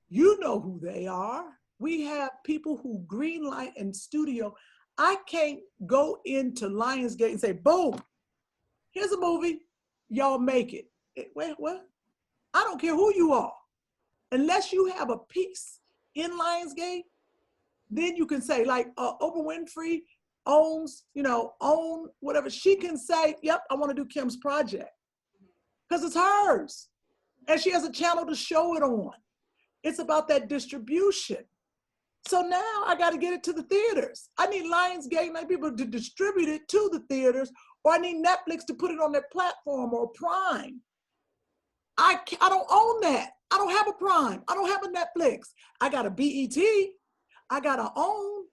you know who they are. We have people who greenlight and studio. I can't go into Lionsgate and say, boom, here's a movie. y'all make it. Wait, what? I don't care who you are. Unless you have a piece in Lionsgate, then you can say, like Oprah Winfrey owns, own whatever. She can say, yep, I want to do Kym's project. Because it's hers. And she has a channel to show it on. It's about that distribution. So now I got to get it to the theaters. I need Lionsgate and I need people to distribute it to the theaters, or I need Netflix to put it on their platform or Prime. I don't own that. I don't have a Prime. I don't have a Netflix. I got a BET. I got to own.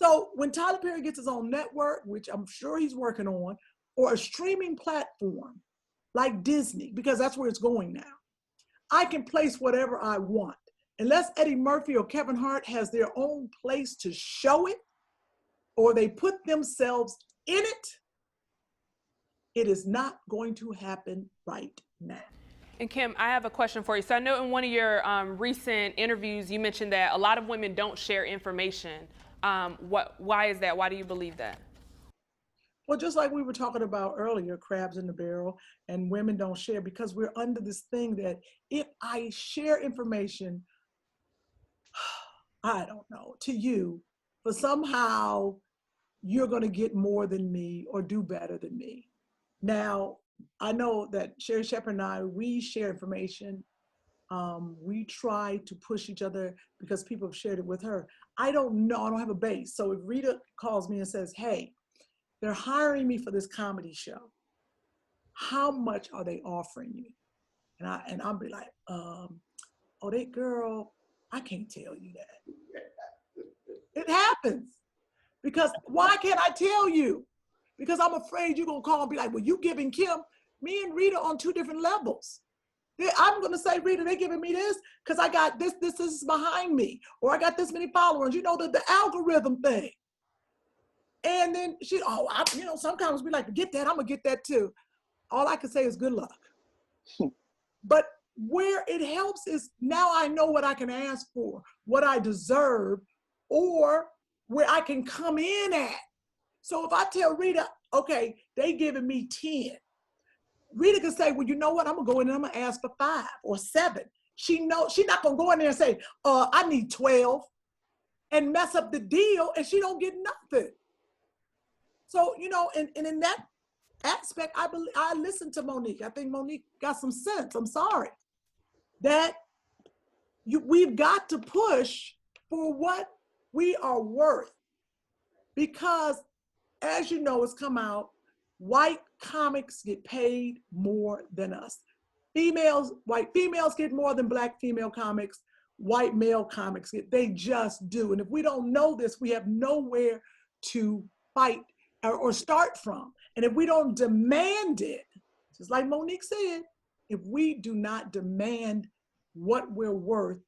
So when Tyler Perry gets his own network, which I'm sure he's working on, or a streaming platform like Disney, because that's where it's going now, I can place whatever I want. Unless Eddie Murphy or Kevin Hart has their own place to show it, or they put themselves in it, it is not going to happen right now. And Kym, I have a question for you. So I know in one of your recent interviews, you mentioned that a lot of women don't share information. Why is that? Why do you believe that? Well, just like we were talking about earlier, crabs in the barrel, and women don't share because we're under this thing that if I share information, I don't know, to you, but somehow you're going to get more than me or do better than me. Now, I know that Sherry Shepherd and I, we share information. We try to push each other because people have shared it with her. I don't know, I don't have a base. So if Rita calls me and says, hey, they're hiring me for this comedy show, how much are they offering you? And I'll be like, oh, that girl, I can't tell you that. It happens. Because why can't I tell you? Because I'm afraid you're gonna call and be like, well, you giving Kym, me and Rita on two different levels. I'm gonna say, Rita, they're giving me this because I got this is behind me, or I got this many followers, the algorithm thing. And then sometimes we like to get that, I'm gonna get that too. All I can say is good luck. But where it helps is now I know what I can ask for, what I deserve, or where I can come in at. So if I tell Rita, okay, they giving me 10, Rita can say, well, you know what? I'm gonna go in and I'm gonna ask for 5 or 7. She knows she's not gonna go in there and say, I need 12 and mess up the deal, and she don't get nothing. So, and in that aspect, I listen to Monique. I think Monique got some sense. I'm sorry. That we've got to push for what we are worth. Because as you know, it's come out, white comics get paid more than us. White females get more than black female comics. White male comics they just do. And if we don't know this, we have nowhere to fight or start from. And if we don't demand it, just like Monique said, if we do not demand what we're worth,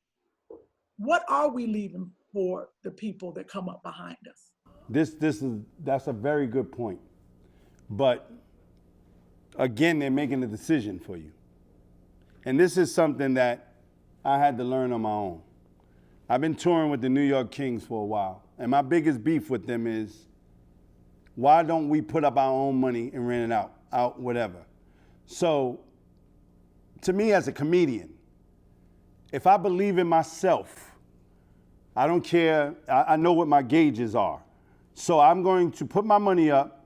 what are we leaving for the people that come up behind us? That's a very good point. But again, they're making a decision for you. And this is something that I had to learn on my own. I've been touring with the New York Kings for a while. And my biggest beef with them is, why don't we put up our own money and rent it out whatever? So to me as a comedian, if I believe in myself, I don't care, I know what my gauges are. So I'm going to put my money up.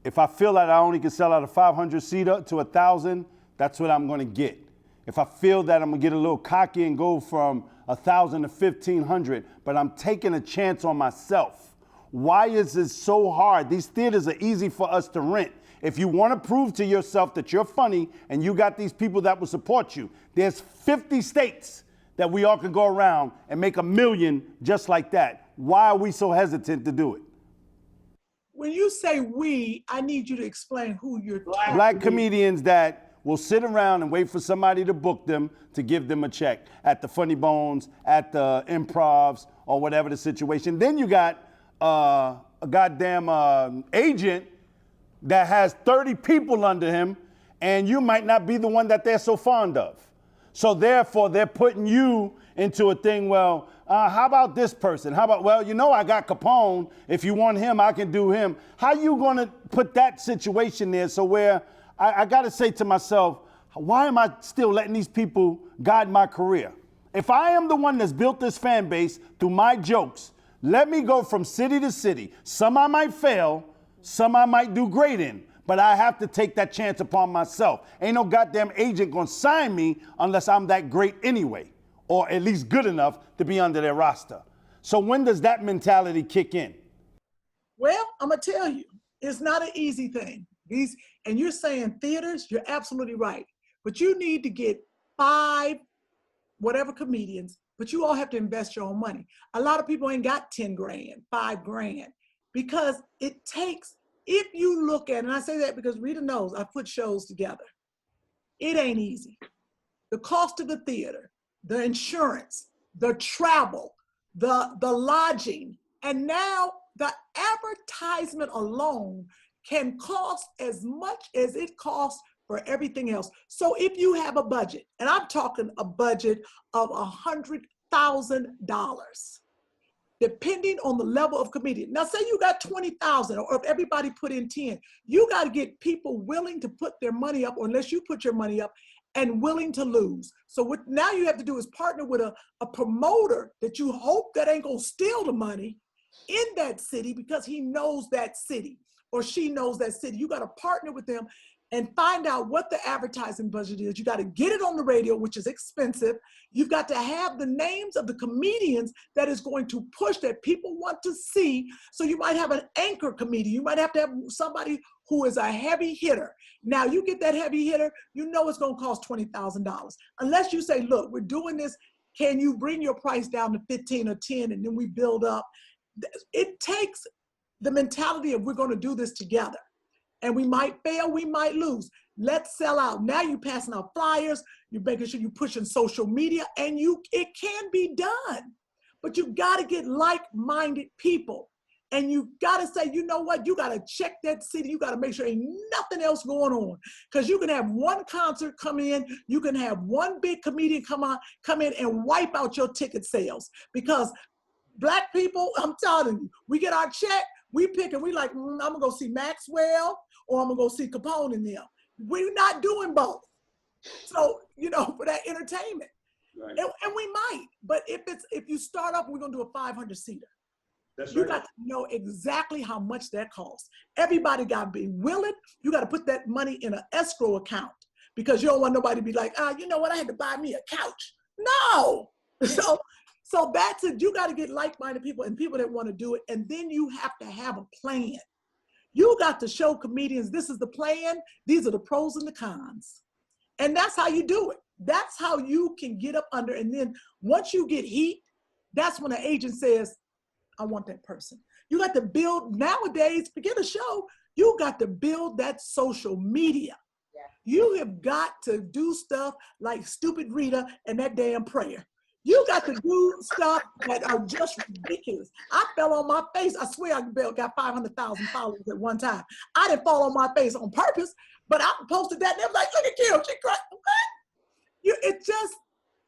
If I feel that I only can sell out a 500-seater to 1,000, that's what I'm gonna get. If I feel that I'm gonna get a little cocky and go from 1,000 to 1,500, but I'm taking a chance on myself. Why is it so hard? These theaters are easy for us to rent. If you want to prove to yourself that you're funny and you got these people that will support you, there's 50 states that we all can go around and make $1 million just like that. Why are we so hesitant to do it? When you say we, I need you to explain who you're talking about. Black comedians that will sit around and wait for somebody to book them to give them a check at the Funny Bones, at the Improvs, or whatever the situation. Then you got a goddamn agent that has 30 people under him, and you might not be the one that they're so fond of. So therefore, they're putting you into a thing, well, how about this person? How about, well, I got Capone. If you want him, I can do him. How you gonna put that situation there so where I got to say to myself, why am I still letting these people guide my career? If I am the one that's built this fan base through my jokes, let me go from city to city. Some I might fail, some I might do great in, but I have to take that chance upon myself. Ain't no goddamn agent gonna sign me unless I'm that great anyway, or at least good enough to be under their roster. So when does that mentality kick in? Well, I'm gonna tell you, it's not an easy thing. And you're saying theaters, you're absolutely right. But you need to get 5 whatever comedians, but you all have to invest your own money. A lot of people ain't got 10 grand, 5 grand, because it takes, if you look at, and I say that because Rita knows, I put shows together. It ain't easy. The cost of the theater, the insurance, the travel, the lodging, and now the advertisement alone can cost as much as it costs for everything else. So if you have a budget, and I'm talking a budget of $100,000, depending on the level of comedian. Now say you got 20,000, or if everybody put in 10, you got to get people willing to put their money up, or unless you put your money up, and willing to lose. So what now you have to do is partner with a promoter that you hope that ain't gonna steal the money in that city, because he knows that city or she knows that city. You got to partner with them and find out what the advertising budget is. You got to get it on the radio, which is expensive. You've got to have the names of the comedians that is going to push, that people want to see. So you might have an anchor comedian. You might have to have somebody who is a heavy hitter. Now you get that heavy hitter, you know it's going to cost $20,000. Unless you say, look, we're doing this. Can you bring your price down to 15 or 10, and then we build up? It takes the mentality of we're going to do this together. And we might fail, we might lose. Let's sell out. Now you're passing out flyers, you're making sure you're pushing social media, and it can be done. But you got to get like-minded people. And you got to say, you know what? You got to check that city. You got to make sure ain't nothing else going on. Because you can have one concert come in, you can have one big comedian come in and wipe out your ticket sales. Because Black people, I'm telling you, we get our check, we pick and we like, I'm gonna go see Maxwell, or I'm gonna go see Capone and them. We're not doing both. So, for that entertainment. Right. And we might, but if you start up, we're gonna do a 500-seater. That's right. You got to know exactly how much that costs. Everybody got to be willing. You got to put that money in an escrow account, because you don't want nobody to be like, you know what, I had to buy me a couch. No. So that's it. You got to get like-minded people and people that want to do it. And then you have to have a plan. You got to show comedians, this is the plan. These are the pros and the cons. And that's how you do it. That's how you can get up under. And then once you get heat, that's when an agent says, I want that person. You got to build, nowadays, forget a show, you got to build that social media. Yeah. You have got to do stuff like Stupid Rita and that damn prayer. You got to do stuff that are just ridiculous. I fell on my face. I swear I got 500,000 followers at one time. I didn't fall on my face on purpose, but I posted that and they were like, look at Kym, she cried.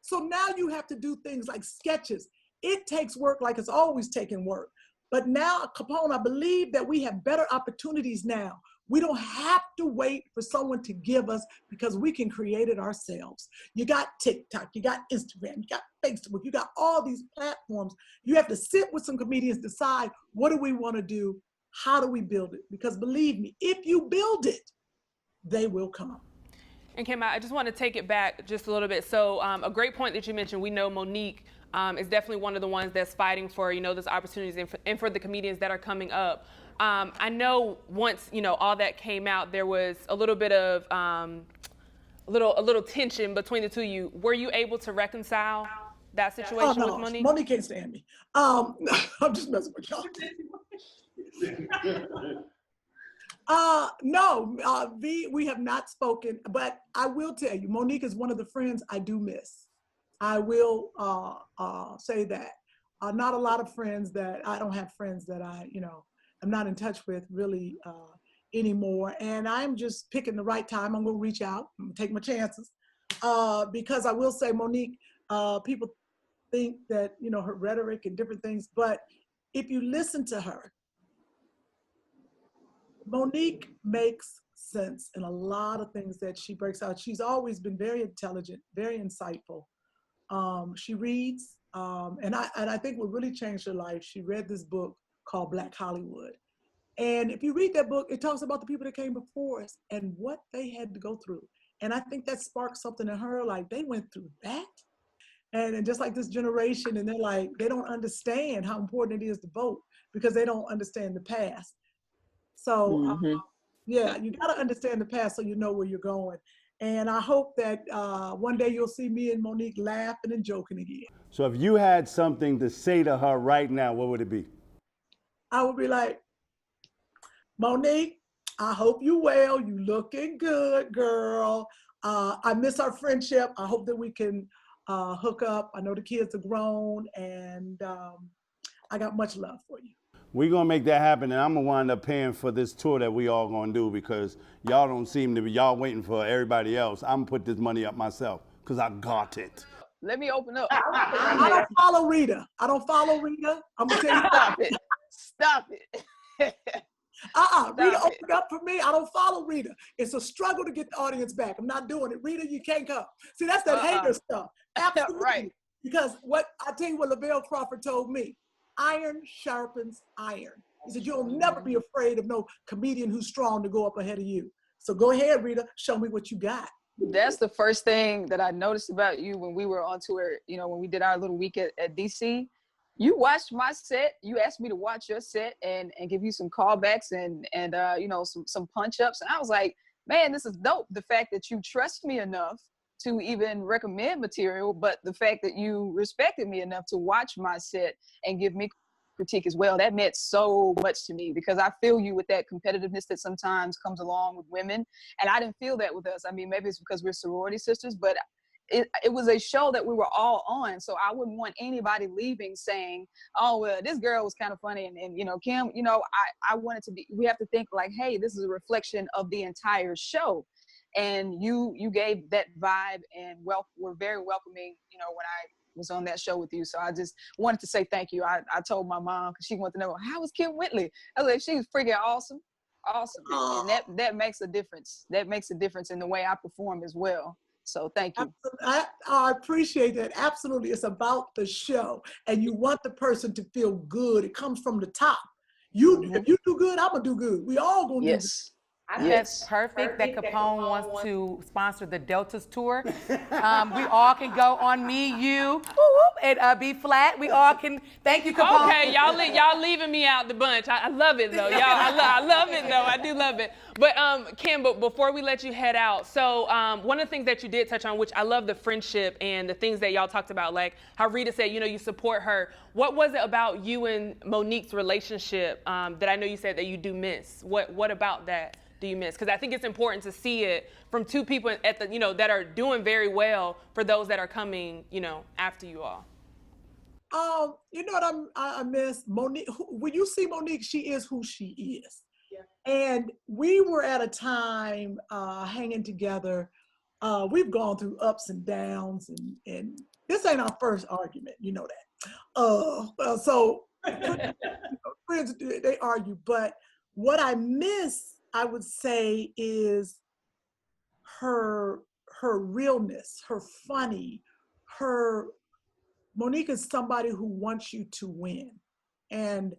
So now you have to do things like sketches. It takes work like it's always taken work. But now, Capone, I believe that we have better opportunities now. We don't have to wait for someone to give us, because we can create it ourselves. You got TikTok, you got Instagram, you got Facebook, you got all these platforms. You have to sit with some comedians, decide, what do we want to do? How do we build it? Because believe me, if you build it, they will come. And Kym, I just want to take it back just a little bit. So a great point that you mentioned, we know Monique is definitely one of the ones that's fighting for, those opportunities and for the comedians that are coming up. I know once, all that came out, there was a little bit of a little tension between the two of you. Were you able to reconcile that situation with Monique? Monique can't stand me. I'm just messing with y'all. No, we have not spoken, but I will tell you, Monique is one of the friends I do miss. I will say that. Not a lot of friends I don't have friends that I'm not in touch with really anymore. And I'm just picking the right time. I'm gonna reach out, I'm gonna take my chances. Because I will say, Monique, people think that, her rhetoric and different things, but if you listen to her, Monique makes sense in a lot of things that she breaks out. She's always been very intelligent, very insightful. She reads, and I think what really changed her life, she read this book called Black Hollywood. And if you read that book, it talks about the people that came before us and what they had to go through. And I think that sparked something in her, like they went through that. And just like this generation, and they're like, they don't understand how important it is to vote because they don't understand the past. So yeah, you gotta understand the past so you know where you're going. And I hope that one day you'll see me and Monique laughing and joking again. So if you had something to say to her right now, what would it be? I would be like, Monique, I hope you well. You looking good, girl. I miss our friendship. I hope that we can hook up. I know the kids are grown, and I got much love for you. We're going to make that happen, and I'm going to wind up paying for this tour that we all going to do because y'all don't seem to be, y'all waiting for everybody else. I'm going to put this money up myself because I got it. Let me open up. I don't follow Rita. I'm going to tell you. Stop it. Stop it. Rita opened up for me. I don't follow Rita. It's a struggle to get the audience back. I'm not doing it. Rita, you can't come. See, that's that hater stuff. Absolutely. Right. Because I tell you what Lavelle Crawford told me, iron sharpens iron. He said, you'll never be afraid of no comedian who's strong to go up ahead of you. So go ahead, Rita, show me what you got. That's the first thing that I noticed about you when we were on tour, you know, when we did our little week at DC. You watched my set. You asked me to watch your set and give you some callbacks and you know, some punch ups. And I was like, man, this is dope. The fact that you trust me enough to even recommend material, but the fact that you respected me enough to watch my set and give me critique as well, that meant so much to me because I feel you with that competitiveness that sometimes comes along with women. And I didn't feel that with us. I mean, maybe it's because we're sorority sisters, but it was a show that we were all on. So I wouldn't want anybody leaving saying, oh, well, this girl was kind of funny. And you know, Kym, you know, I want it to be, we have to think like, hey, this is a reflection of the entire show. And you gave that vibe and were very welcoming, you know, when I was on that show with you. So I just wanted to say thank you. I told my mom, because she wanted to know, how was Kym Whitley? I was like, she was freaking awesome. And that makes a difference. That makes a difference in the way I perform as well. So thank you. I appreciate that. Absolutely. It's about the show. And you want the person to feel good. It comes from the top. If you do good, I'm going to do good. We all going to do good. I think that's perfect that Capone wants to sponsor the Deltas tour. We all can go on me, you, and be flat. We all can. Thank you, Capone. Okay, y'all leaving me out the bunch. I love it though, y'all. I love it though. I do love it. But Kym, but before we let you head out, so one of the things that you did touch on, which I love the friendship and the things that y'all talked about, like how Rita said, you know, you support her. What was it about you and Monique's relationship that I know you said that you do miss? What about that do you miss? Because I think it's important to see it from two people at the, you know, that are doing very well for those that are coming, you know, after you all. You know what I miss? Monique. When you see Monique, she is who she is. Yeah. And we were at a time hanging together. We've gone through ups and downs, and this ain't our first argument. You know that. So friends, they argue. But what I miss, I would say, is her realness, her funny, Monique is somebody who wants you to win. And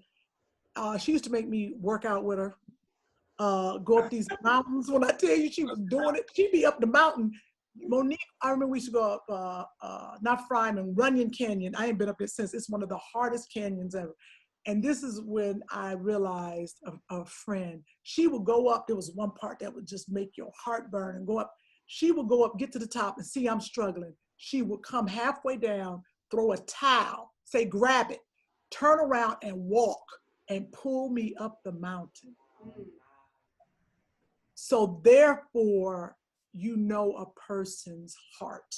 she used to make me work out with her, go up these mountains. When I tell you she was doing it, she'd be up the mountain. Monique, I remember we used to go up, not Fryman, Runyon Canyon. I ain't been up there since. It's one of the hardest canyons ever. And this is when I realized a friend. She would go up, there was one part that would just make your heart burn and go up. She would go up, get to the top and see I'm struggling. She would come halfway down, throw a towel, say, grab it, turn around and walk and pull me up the mountain. So therefore, you know a person's heart.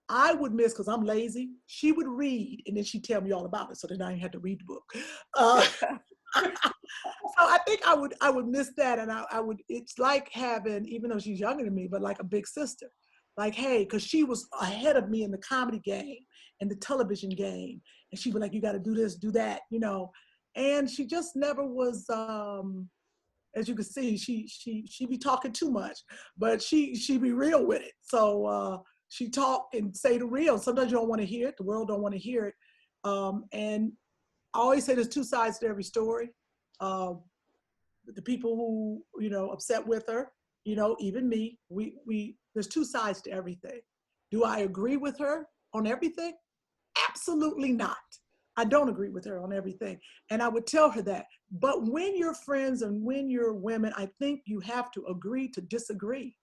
I would miss, because I'm lazy, she would read and then she'd tell me all about it, so then I didn't have to read the book. So I think I would miss that, and I would, it's like having, even though she's younger than me, but like a big sister. Like, hey, because she was ahead of me in the comedy game and the television game, and she'd be like, you got to do this, do that, you know. And she just never was, as you can see, she be talking too much, but she be real with it. So she talk and say the real. Sometimes you don't want to hear it. The world don't want to hear it. And I always say there's two sides to every story. The people who, you know, upset with her, you know, even me, there's two sides to everything. Do I agree with her on everything? Absolutely not. I don't agree with her on everything. And I would tell her that. But when you're friends and when you're women, I think you have to agree to disagree.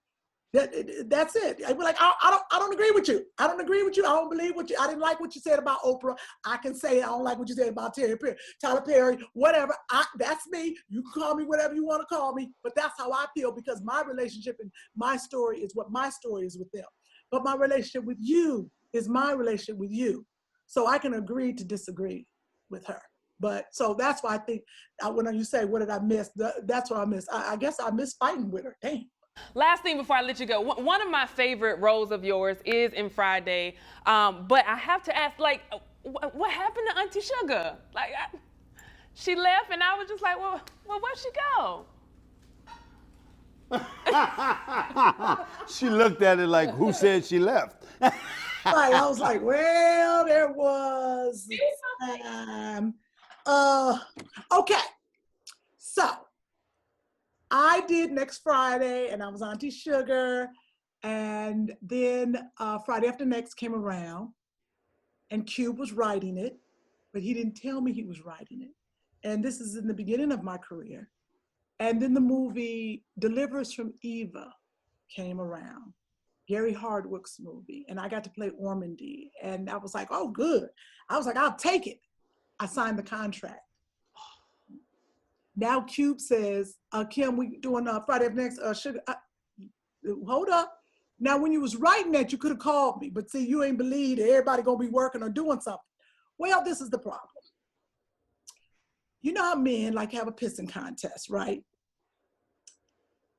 That's it. I'd be like, I don't agree with you. I don't agree with you. I don't believe what you, I didn't like what you said about Oprah. I can say I don't like what you said about Tyler Perry, whatever. That's me. You can call me whatever you want to call me, but that's how I feel because my relationship and my story is what my story is with them. But my relationship with you is my relationship with you. So I can agree to disagree with her. But so that's why I think when you say, what did I miss? That's what I missed. I guess I missed fighting with her. Damn. Last thing before I let you go, one of my favorite roles of yours is in Friday, but I have to ask, like, what happened to Auntie Sugar? Like, she left, and I was just like, well, where'd she go? She looked at it like, who said she left? Right, I was like, well, there was time. Okay, so I did Next Friday, and I was Auntie Sugar, and then Friday After Next came around, and Cube was writing it, but he didn't tell me he was writing it. And this is in the beginning of my career. And then the movie Deliver Us from Eva came around, Gary Hardwick's movie, and I got to play Ormandy, and I was like, oh, good. I was like, I'll take it. I signed the contract. Now Cube says, Kym, we doing Friday After Next, Sugar, hold up. Now when you was writing that, you could have called me, but see, you ain't believe that everybody gonna be working or doing something. Well, this is the problem. You know how men like have a pissing contest, right?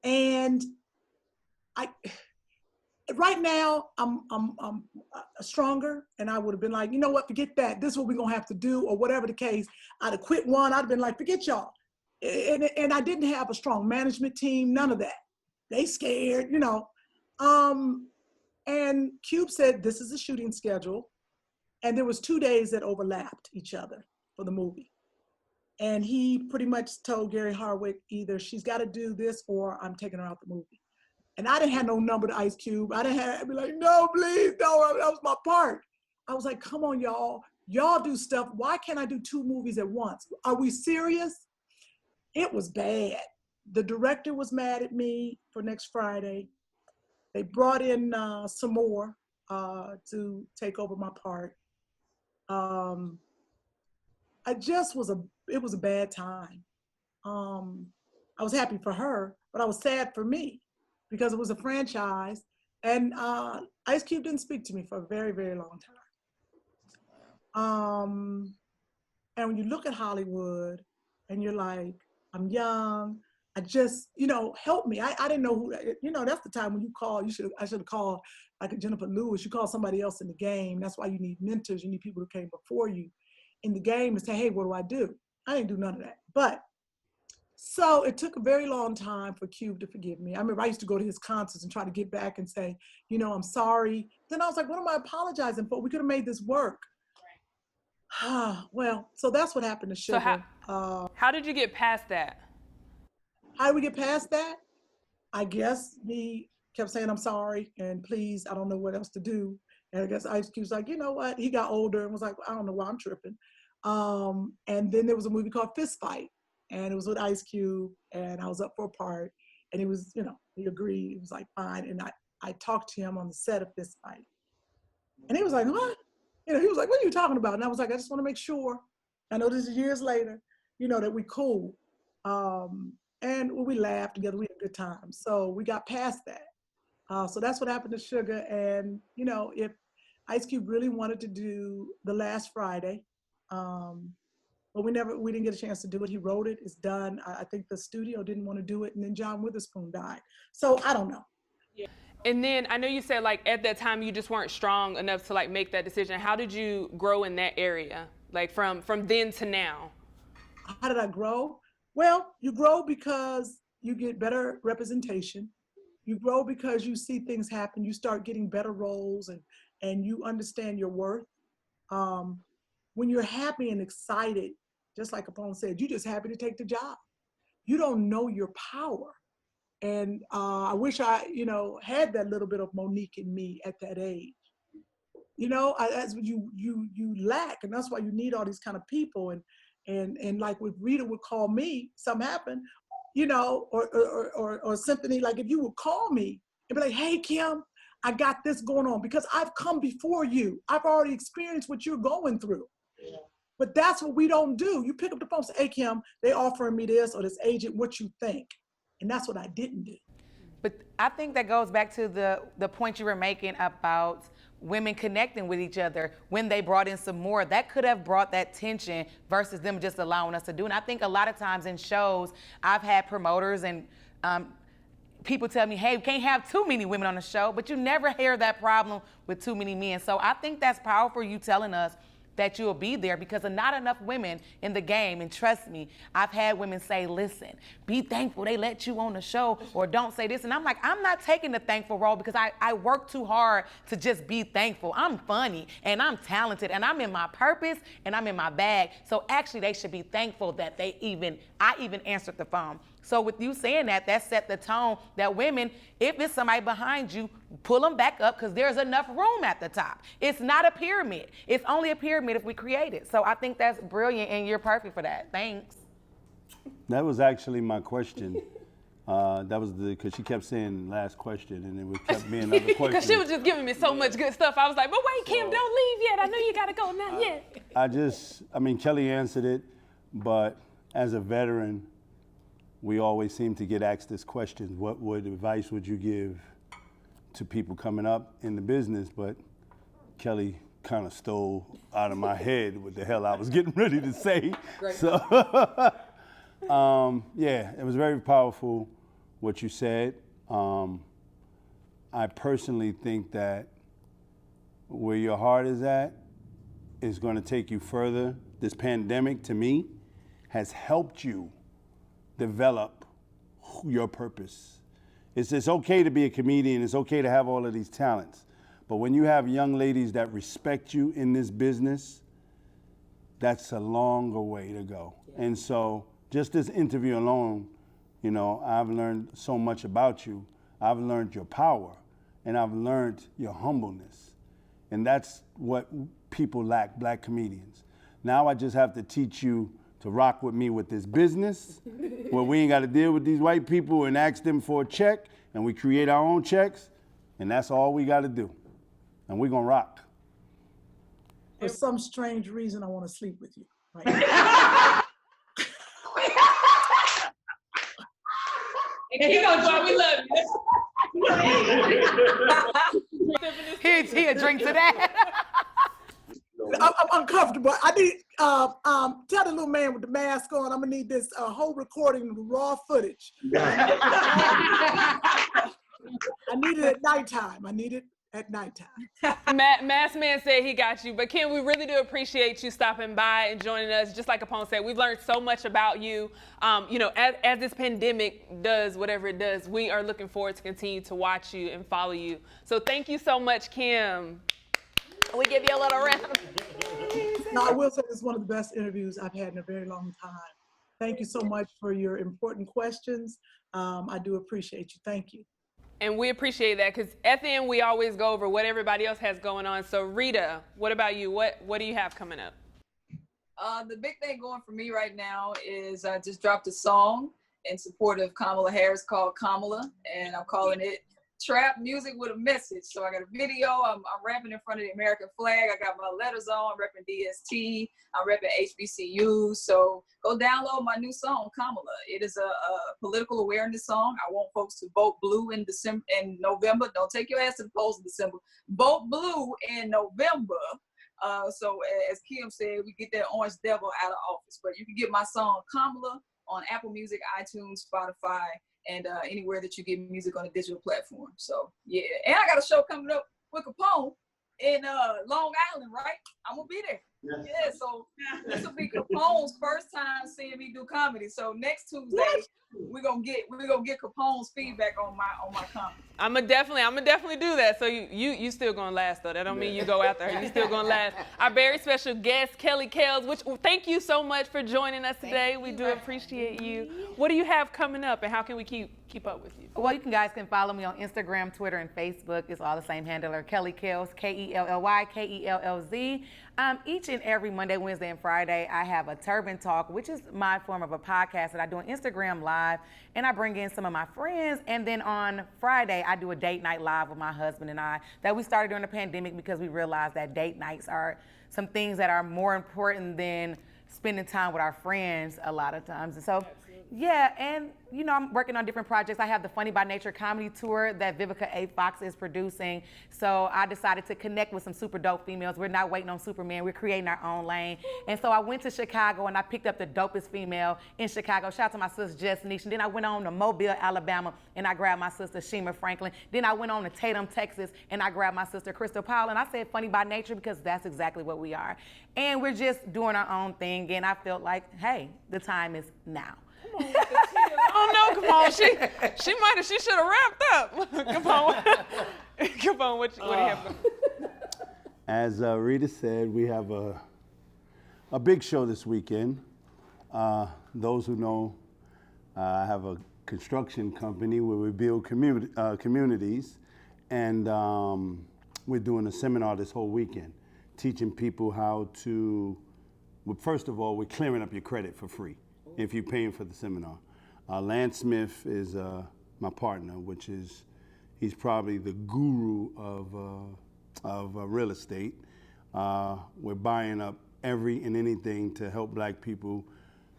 And right now, I'm stronger, and I would have been like, you know what, forget that. This is what we're gonna have to do, or whatever the case. I'd have quit one. I'd have been like, forget y'all. And I didn't have a strong management team, none of that. They scared, you know. And Cube said, this is a shooting schedule. And there was 2 days that overlapped each other for the movie. And he pretty much told Gary Hardwick, either she's got to do this or I'm taking her out the movie. And I didn't have no number to Ice Cube. I'd be like, no, please, no, that was my part. I was like, come on, y'all. Y'all do stuff. Why can't I do 2 movies at once? Are we serious? It was bad. The director was mad at me for Next Friday. They brought in some more to take over my part. It was a bad time. I was happy for her, but I was sad for me because it was a franchise, and Ice Cube didn't speak to me for a very, very long time. And when you look at Hollywood and you're like, I'm young, I just, you know, help me. I didn't know who, you know, that's the time when you call, I should have called like a Jennifer Lewis. You call somebody else in the game. That's why you need mentors. You need people who came before you in the game and say, hey, what do I do? I didn't do none of that. But so it took a very long time for Cube to forgive me. I remember I used to go to his concerts and try to get back and say, you know, I'm sorry. Then I was like, what am I apologizing for? We could have made this work. Well, so that's what happened to Sugar. So how did you get past that? How did we get past that? I guess he kept saying, I'm sorry, and please, I don't know what else to do. And I guess Ice Cube's like, you know what? He got older and was like, I don't know why I'm tripping. And then there was a movie called Fist Fight, and it was with Ice Cube, and I was up for a part, and he was, you know, he agreed. He was like, fine. And I talked to him on the set of Fist Fight. And he was like, what? You know, he was like, what are you talking about? And I was like, I just want to make sure, I know this is years later, you know, that we cool. And we laughed together, we had a good time. So we got past that. So that's what happened to Sugar. And, you know, if Ice Cube really wanted to do The Last Friday, but we didn't get a chance to do it. He wrote it, it's done. I think the studio didn't want to do it, and then John Witherspoon died. So I don't know. Yeah. And then I know you said like at that time you just weren't strong enough to like make that decision. How did you grow in that area? Like from then to now? How did I grow? Well, you grow because you get better representation. You grow because you see things happen. You start getting better roles and you understand your worth. When you're happy and excited, just like Capone said, you're just happy to take the job. You don't know your power. And I wish I, had that little bit of Monique in me at that age. That's what you lack, and that's why you need all these kind of people. And like with Rita would call me, something happened, or Symphony. Like if you would call me and be like, "Hey Kym, I got this going on," because I've come before you. I've already experienced what you're going through. Yeah. But that's what we don't do. You pick up the phone and say, "Hey Kym, they offering me this or this agent. What you think?" And that's what I didn't do. But I think that goes back to the point you were making about women connecting with each other when they brought in some more. That could have brought that tension versus them just allowing us to do. And I think a lot of times in shows, I've had promoters and people tell me, hey, we can't have too many women on the show, but you never hear that problem with too many men. So I think that's powerful, you telling us that you'll be there, because there are not enough women in the game. And trust me, I've had women say, listen, be thankful they let you on the show, or don't say this. And I'm like, I'm not taking the thankful role because I work too hard to just be thankful. I'm funny and I'm talented and I'm in my purpose and I'm in my bag. So actually they should be thankful that I even answered the phone. So with you saying that set the tone that women, if it's somebody behind you, pull them back up because there's enough room at the top. It's not a pyramid. It's only a pyramid if we create it. So I think that's brilliant and you're perfect for that. Thanks. That was actually my question. That was because she kept saying last question and it would kept being another question. Because she was just giving me so much good stuff. I was like, but wait, Kym, don't leave yet. I know you got to go, not yet. Kelly answered it, but as a veteran, we always seem to get asked this question: what advice would you give to people coming up in the business? But Kelly kind of stole out of my head what the hell I was getting ready to say. Great. So, yeah, it was very powerful what you said. I personally think that where your heart is at is going to take you further. This pandemic, to me, has helped you develop your purpose. It's okay to be a comedian, it's okay to have all of these talents, but when you have young ladies that respect you in this business, that's a longer way to go. Yeah. And so just this interview alone, I've learned so much about you. I've learned your power and I've learned your humbleness. And that's what people lack, black comedians. Now I just have to teach you to rock with me with this business where we ain't got to deal with these white people and ask them for a check, and we create our own checks, and that's all we got to do. And we're going to rock. For some strange reason, I want to sleep with you right now. And you know, Joy, we love you. Here's a drink to that. I'm uncomfortable. I need tell the little man with the mask on. I'm gonna need this whole recording of the raw footage. I need it at nighttime. Mask Man said he got you, but Kym, we really do appreciate you stopping by and joining us. Just like Capone said, we've learned so much about you. As this pandemic does whatever it does, we are looking forward to continue to watch you and follow you. So thank you so much, Kym. We give you a little round. No, I will say this is one of the best interviews I've had in a very long time. Thank you so much for your important questions. I do appreciate you. Thank you. And we appreciate that because at the end, we always go over what everybody else has going on. So Rita, what about you? What do you have coming up? The big thing going for me right now is I just dropped a song in support of Kamala Harris called Kamala, and I'm calling it Trap Music with a Message. So I got a video, I'm rapping in front of the American flag, I got my letters on, I'm repping DST, I'm repping HBCU. So go download my new song, Kamala. It is a political awareness song. I want folks to vote blue in November. Don't take your ass to the polls in December. Vote blue in November. So as Kym said, we get that orange devil out of office. But you can get my song Kamala on Apple Music, iTunes, Spotify, and anywhere that you get music on a digital platform. So yeah, and I got a show coming up with Capone in Long Island, right? I'm gonna be there. Yeah, so this will be Capone Capone's first time seeing me do comedy. So next Tuesday, we're gonna get Capone's feedback on my comedy. I'ma definitely do that. So you still gonna last though. That don't mean you go after her. You still gonna last. Our very special guest, Kelly Kells, which thank you so much for joining us today. We do appreciate you. What do you have coming up, and how can we keep up with you? Well, you guys can follow me on Instagram, Twitter, and Facebook. It's all the same handler, Kelly Kells, Kelly Kellz. Each and every Monday, Wednesday, and Friday, I have a Turban Talk, which is my form of a podcast that I do on Instagram Live, and I bring in some of my friends. And then on Friday, I do a date night live with my husband and I that we started during the pandemic because we realized that date nights are some things that are more important than spending time with our friends a lot of times. And so, yeah, and I'm working on different projects. I have the Funny by Nature comedy tour that Vivica A. Fox is producing. So I decided to connect with some super dope females. We're not waiting on Superman. We're creating our own lane. And so I went to Chicago and I picked up the dopest female in Chicago. Shout out to my sister Jess Niche. And then I went on to Mobile, Alabama, and I grabbed my sister Shima Franklin. Then I went on to Tatum, Texas, and I grabbed my sister Crystal Powell. And I said Funny by Nature because that's exactly what we are. And we're just doing our own thing. And I felt like, hey, the time is now. Oh no, come on. She should have wrapped up. Come on. Come on, what do you have? As Rita said, we have a big show this weekend. Those who know, I have a construction company where we build communities, and we're doing a seminar this whole weekend, teaching people how to, well, first of all, we're clearing up your credit for free if you're paying for the seminar. Lance Smith is my partner, he's probably the guru of real estate. We're buying up every and anything to help black people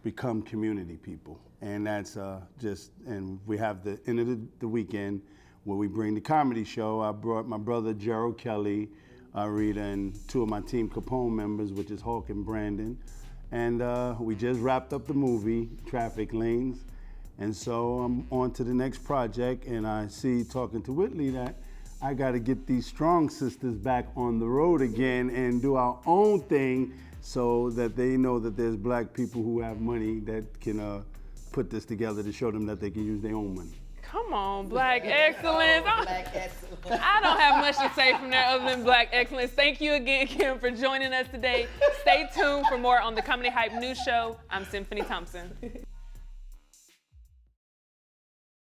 become community people. And that's and we have the end of the weekend where we bring the comedy show. I brought my brother Gerald Kelly, Rita, and two of my Team Capone members, which is Hawk and Brandon. And we just wrapped up the movie, Traffic Lanes. And so I'm on to the next project, and I see, talking to Whitley, that I gotta get these strong sisters back on the road again and do our own thing so that they know that there's black people who have money that can put this together to show them that they can use their own money. Come on, Black excellence. Black excellence. I don't have much to say from there other than Black excellence. Thank you again, Kym, for joining us today. Stay tuned for more on the Comedy Hype News Show. I'm Symphony Thompson.